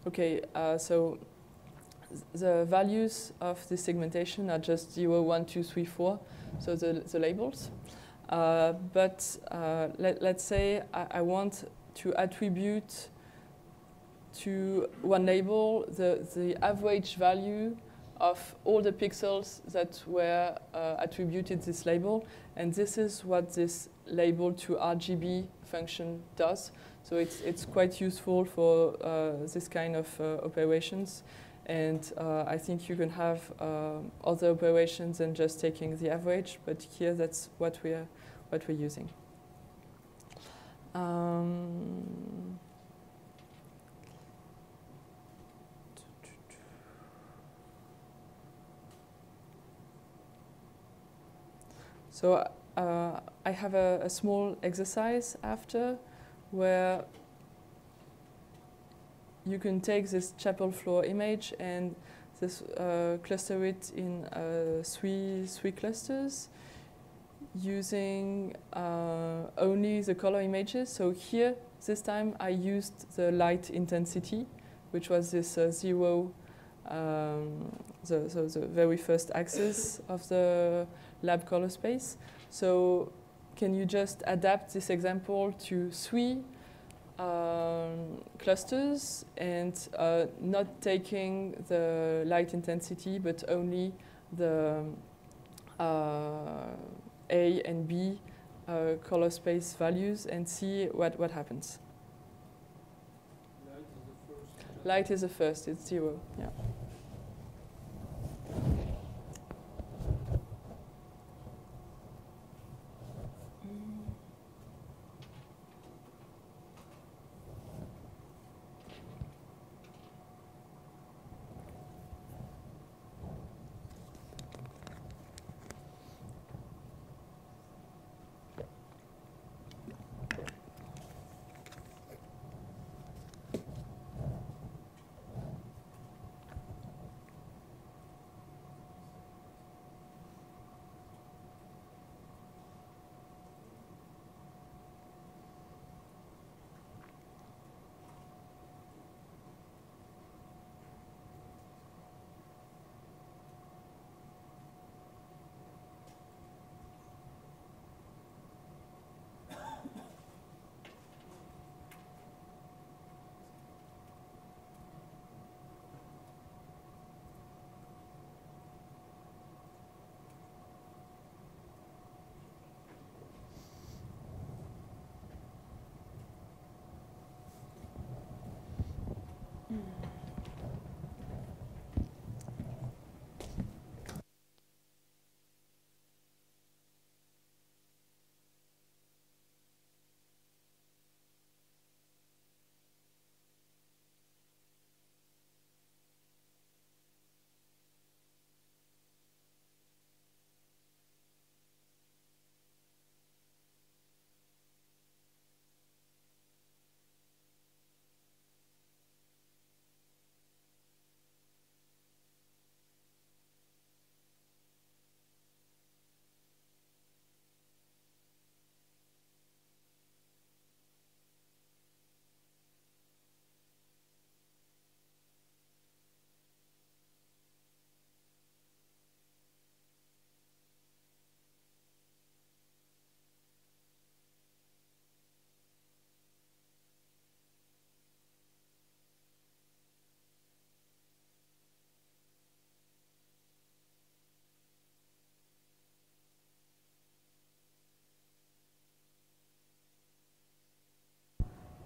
Okay, so the values of the segmentation are just 0, 1, 2, 3, 4, so the labels. But let's say I want to attribute to one label the average value of all the pixels that were attributed this label. And this is what this label to Rgb function does. So it's quite useful for this kind of operations. And I think you can have other operations than just taking the average. But here, that's what we're using. So I have a small exercise after where you can take this chapel floor image and this, cluster it in three clusters using only the color images. So here, this time, I used the light intensity, which was this 0, the very first axis of the lab color space. So can you just adapt this example to 3 clusters and not taking the light intensity, but only the A and B color space values and see what happens. Light is the first, it's 0, yeah.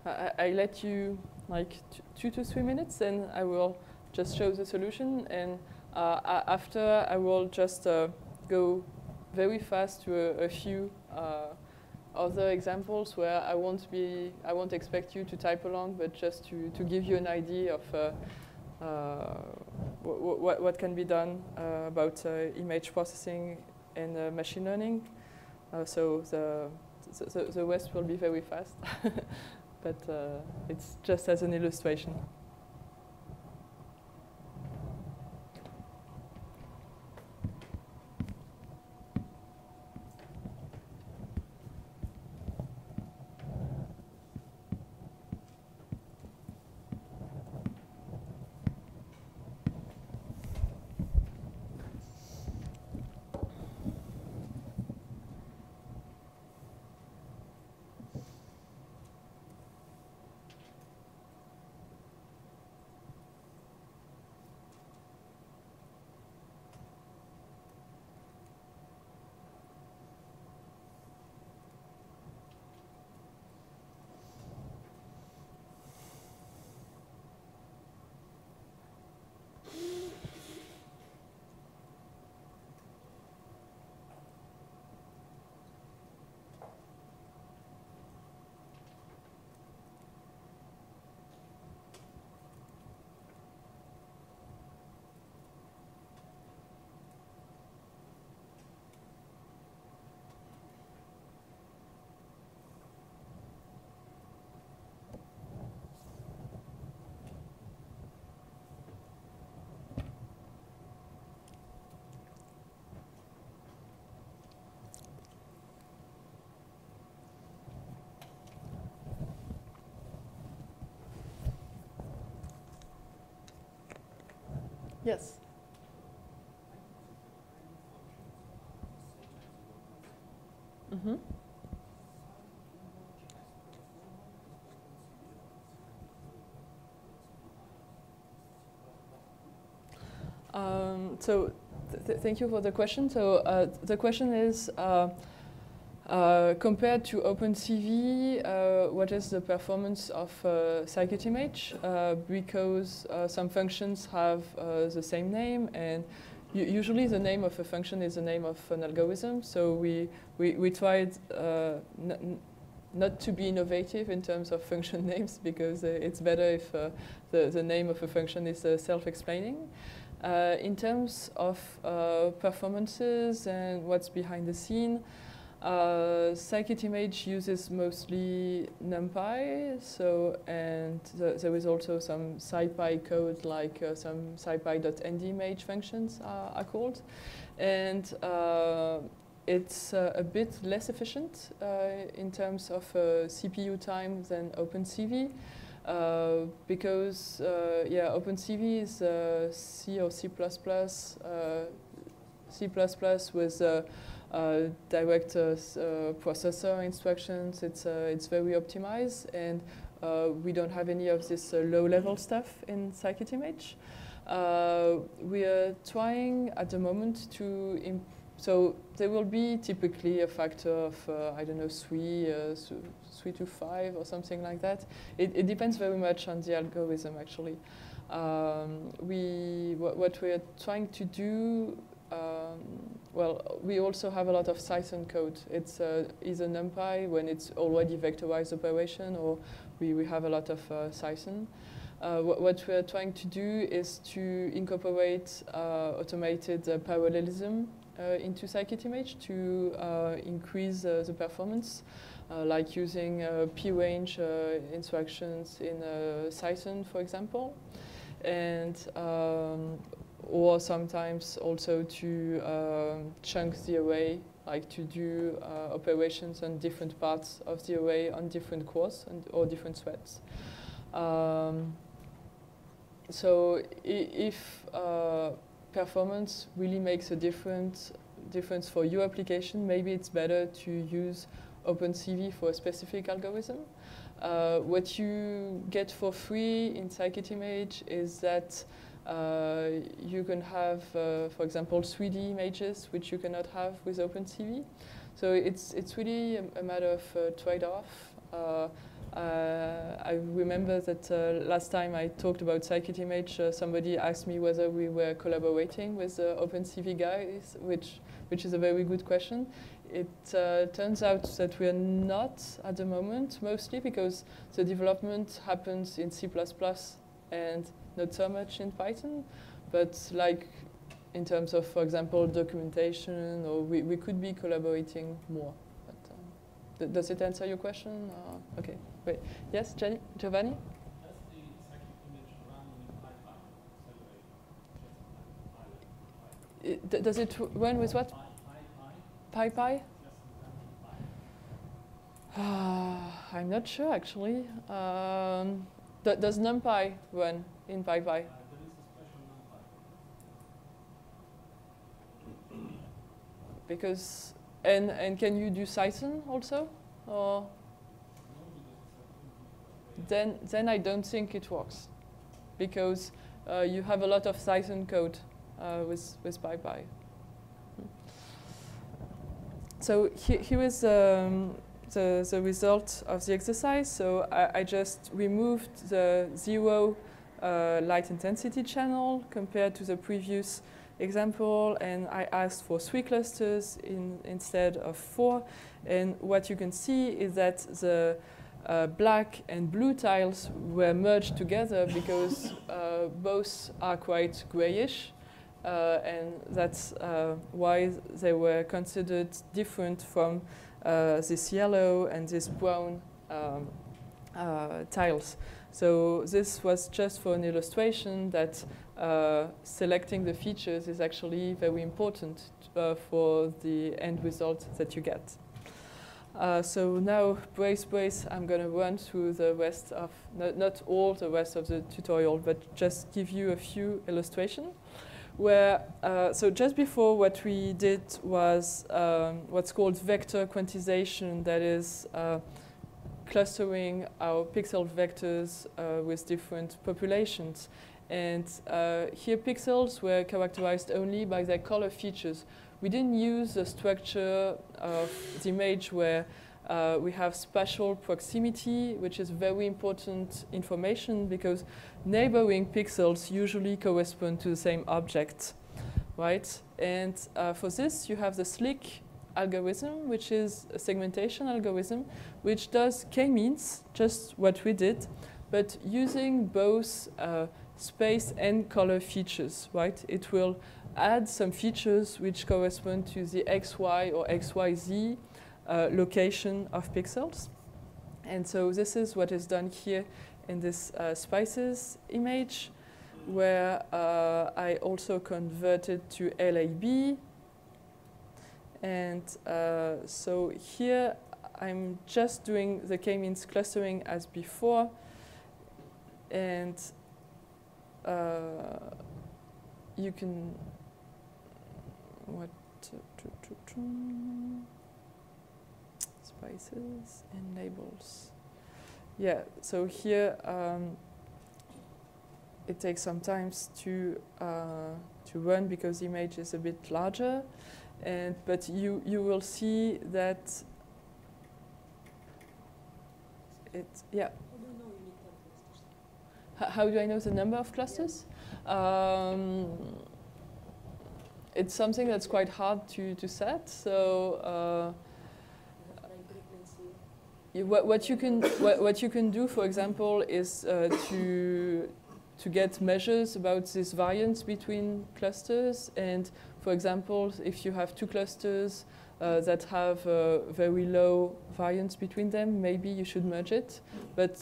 I let you like 2 to 3 minutes, and I will just show the solution. And after, I will just go very fast to a few other examples where I won't expect you to type along, but just to give you an idea of what can be done about image processing and machine learning. So the rest will be very fast. But it's just as an illustration. Yes. Mm-hmm. So thank you for the question. So the question is, compared to OpenCV, what is the performance of Scikit-Image? Because some functions have the same name, and usually the name of a function is the name of an algorithm. So we tried not to be innovative in terms of function names, because it's better if the name of a function is self-explaining. In terms of performances and what's behind the scene, Scikit-Image uses mostly NumPy, and there is also some SciPy code, like some SciPy.ndImage functions are called, and it's a bit less efficient in terms of CPU time than OpenCV. Because OpenCV is C or C++, C++ with direct processor instructions. It's very optimized, and we don't have any of this low-level stuff in Scikit-Image. We are trying at the moment to so there will be typically a factor of, I don't know, 3 to 5 or something like that. It depends very much on the algorithm, actually. What we are trying to do, we also have a lot of Cython code. It's either NumPy when it's already vectorized operation, or we have a lot of Cython. What we're trying to do is to incorporate automated parallelism into Scikit-Image to increase the performance, like using p-range instructions in Cython, for example, and or sometimes also to chunk the array, like to do operations on different parts of the array on different cores or different threads. So if performance really makes a difference for your application, maybe it's better to use OpenCV for a specific algorithm. What you get for free in Scikit-Image is that you can have, for example, 3D images, which you cannot have with OpenCV. So it's really a matter of trade-off. I remember that last time I talked about Scikit-Image, somebody asked me whether we were collaborating with the OpenCV guys, which is a very good question. It turns out that we are not at the moment, mostly because the development happens in C++ and not so much in Python. But like in terms of, for example, documentation, or we could be collaborating more. But, does it answer your question? Okay, great. Yes, Giovanni? Does the Scikit-Image run in PyPy? Does it run with what? PyPy? I'm not sure, actually. Does NumPy run in PyPy? There is a special NumPy. Because and can you do Cython also? Or then I don't think it works, because you have a lot of Cython code with PyPy. So here is the result of the exercise. So I just removed the 0 light intensity channel compared to the previous example, and I asked for 3 clusters instead of 4. And what you can see is that the black and blue tiles were merged together because both are quite grayish. And that's why they were considered different from this yellow and this brown tiles. So this was just for an illustration that selecting the features is actually very important for the end result that you get. So now, brace, I'm going to run through the rest of, not all the rest of the tutorial, but just give you a few illustrations. Where, so just before, what we did was what's called vector quantization, that is clustering our pixel vectors with different populations. And here pixels were characterized only by their color features. We didn't use the structure of the image where we have spatial proximity, which is very important information because neighboring pixels usually correspond to the same object, right? And for this, you have the SLIC algorithm, which is a segmentation algorithm, which does k-means, just what we did, but using both space and color features, right? It will add some features which correspond to the XY or XYZ location of pixels. And so this is what is done here in this spices image, where I also converted to LAB. And so here I'm just doing the k-means clustering as before. And you can, spices and labels. Yeah, so here it takes some time to run because the image is a bit larger, but you will see that it, yeah. How do I know the number of clusters? It's something that's quite hard to set. So what you can do, for example, is to get measures about this variance between clusters. And for example, if you have two clusters that have very low variance between them, maybe you should merge it. But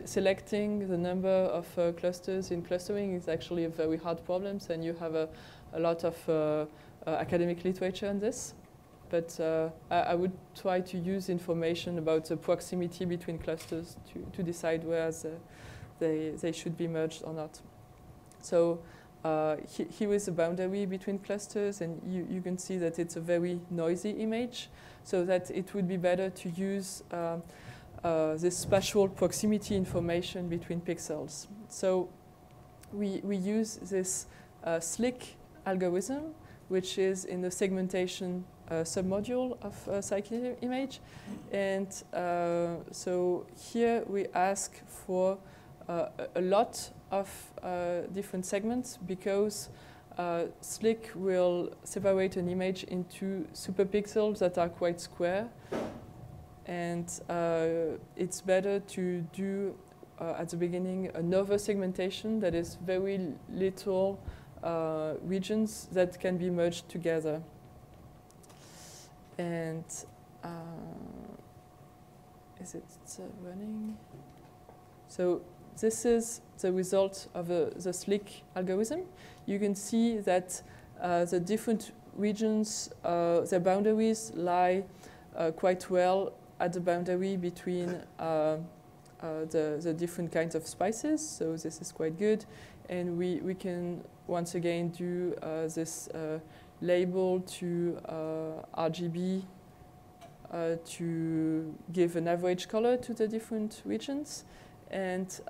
selecting the number of clusters in clustering is actually a very hard problem, and you have a lot of academic literature on this. But I would try to use information about the proximity between clusters to decide whether they should be merged or not. So here is the boundary between clusters, and you can see that it's a very noisy image, so that it would be better to use this spatial proximity information between pixels. So we use this SLIC algorithm, which is in the segmentation submodule of Scikit-Image. And so here we ask for a lot of different segments because SLIC will separate an image into superpixels that are quite square. And it's better to do at the beginning an over-segmentation that is very little regions that can be merged together. And is it running? So this is the result of the SLIC algorithm. You can see that the different regions, their boundaries lie quite well at the boundary between the different kinds of spices. So this is quite good. And we can once again do this label to Rgb to give an average color to the different regions. And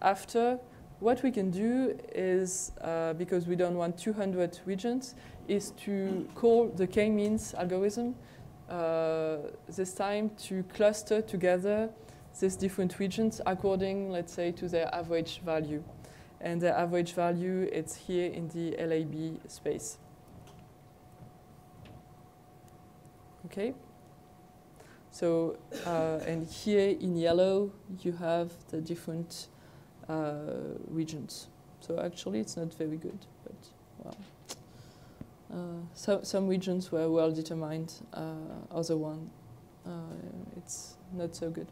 after, what we can do is, because we don't want 200 regions, is to call the k-means algorithm this time to cluster together these different regions according, let's say, to their average value. And the average value, it's here in the LAB space. Okay. So, and here in yellow, you have the different regions. So actually, it's not very good, but well. Some regions were well determined, other one, it's not so good.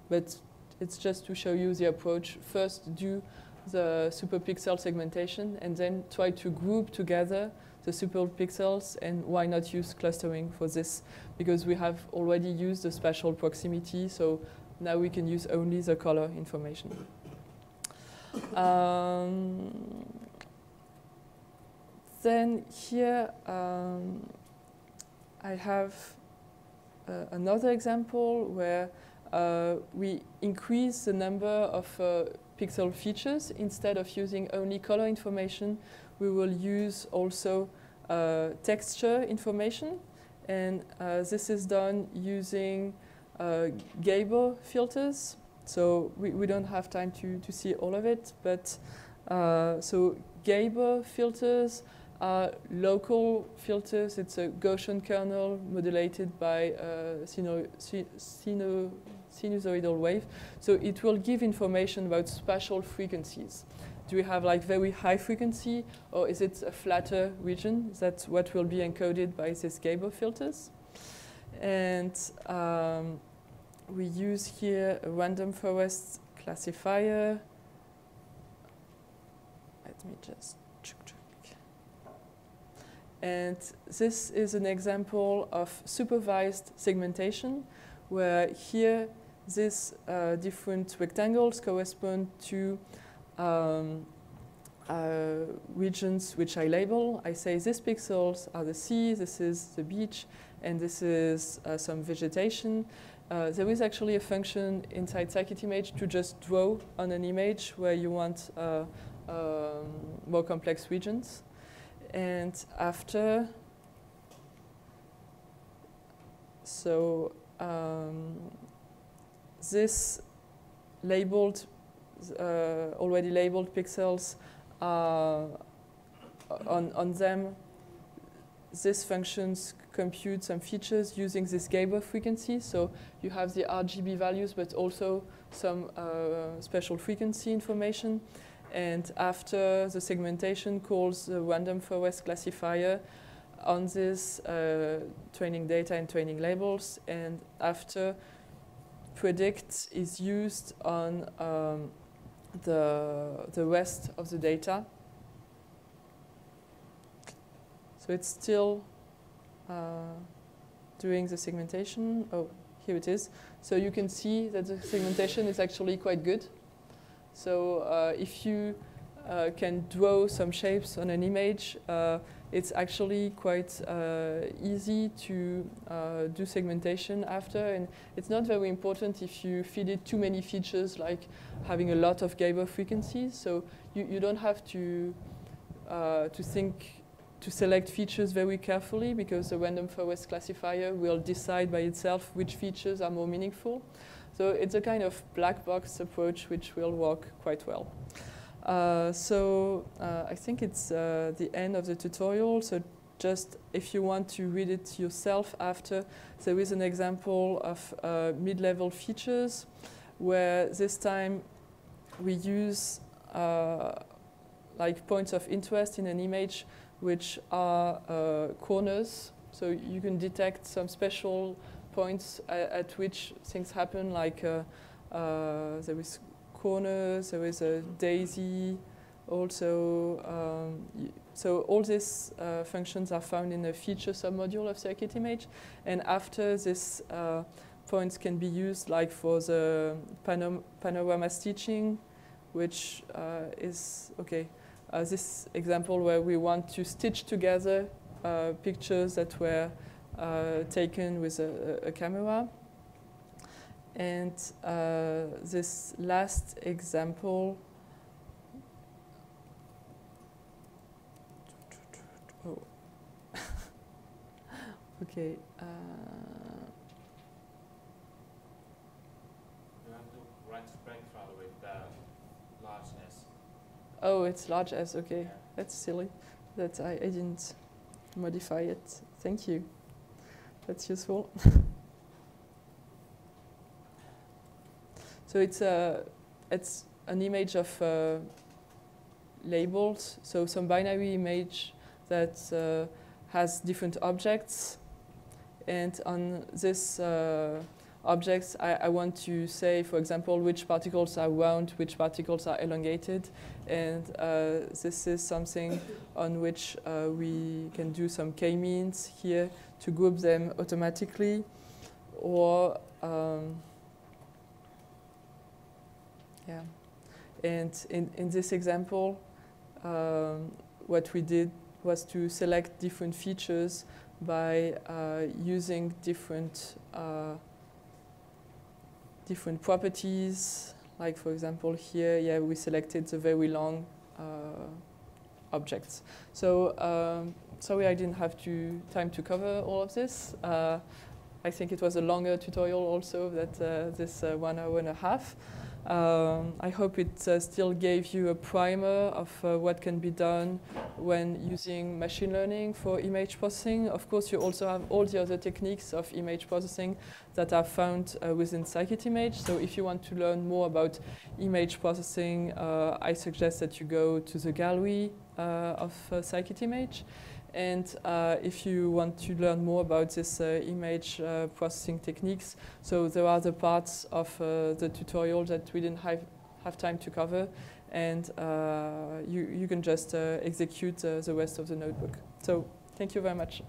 But it's just to show you the approach. First, do the superpixel segmentation, and then try to group together the super pixels, and why not use clustering for this? Because we have already used the spatial proximity, so now we can use only the color information. Then here I have another example where we increase the number of pixel features. Instead of using only color information, we will use also texture information. And this is done using Gable filters. So we don't have time to see all of it, but so Gable filters are local filters. It's a Gaussian kernel modulated by sinusoidal wave. So it will give information about spatial frequencies. Do we have like very high frequency, or is it a flatter region? That's what will be encoded by these Gable filters. And we use here a random forest classifier. Let me just check. And this is an example of supervised segmentation, where here these different rectangles correspond to regions which I label. I say these pixels are the sea, this is the beach, and this is some vegetation. There is actually a function inside Scikit-Image to just draw on an image where you want more complex regions. And after, so this labeled, already labeled pixels, on them, these functions compute some features using this Gable frequency. So you have the Rgb values, but also some special frequency information. And after, the segmentation calls the random forest classifier on this training data and training labels. And after, predict is used on the rest of the data. So it's still doing the segmentation. Oh, here it is. So you can see that the segmentation is actually quite good. So if you can draw some shapes on an image, it's actually quite easy to do segmentation after. And it's not very important if you feed it too many features, like having a lot of Gable frequencies. So you don't have to select features very carefully, because the random forest classifier will decide by itself which features are more meaningful. So it's a kind of black box approach which will work quite well. I think it's the end of the tutorial. So just if you want to read it yourself after, there is an example of mid-level features where this time we use like points of interest in an image which are corners. So you can detect some special points at which things happen, like there is corners, there is a daisy, also. So all these functions are found in the feature submodule of Scikit-Image, and after this, points can be used like for the panorama stitching, which is okay. This example where we want to stitch together pictures that were taken with a camera. And this last example, oh, okay. You have to write spectra with large S. Oh, it's large S, okay. Yeah. That's silly that I didn't modify it. Thank you. That's useful. So it's an image of labels, so some binary image that has different objects, and on objects, I want to say, for example, which particles are round, which particles are elongated, and this is something on which we can do some k-means here to group them automatically, or yeah. And in this example, what we did was to select different features by using different properties. Like, for example, here, yeah, we selected the very long objects. So sorry I didn't have time to cover all of this. I think it was a longer tutorial also than this 1 hour and a half. I hope it still gave you a primer of what can be done when using machine learning for image processing. Of course, you also have all the other techniques of image processing that are found within Scikit-Image. So if you want to learn more about image processing, I suggest that you go to the gallery of Scikit-Image. And if you want to learn more about this image processing techniques, so there are the parts of the tutorial that we didn't have time to cover, and you can just execute the rest of the notebook. So thank you very much.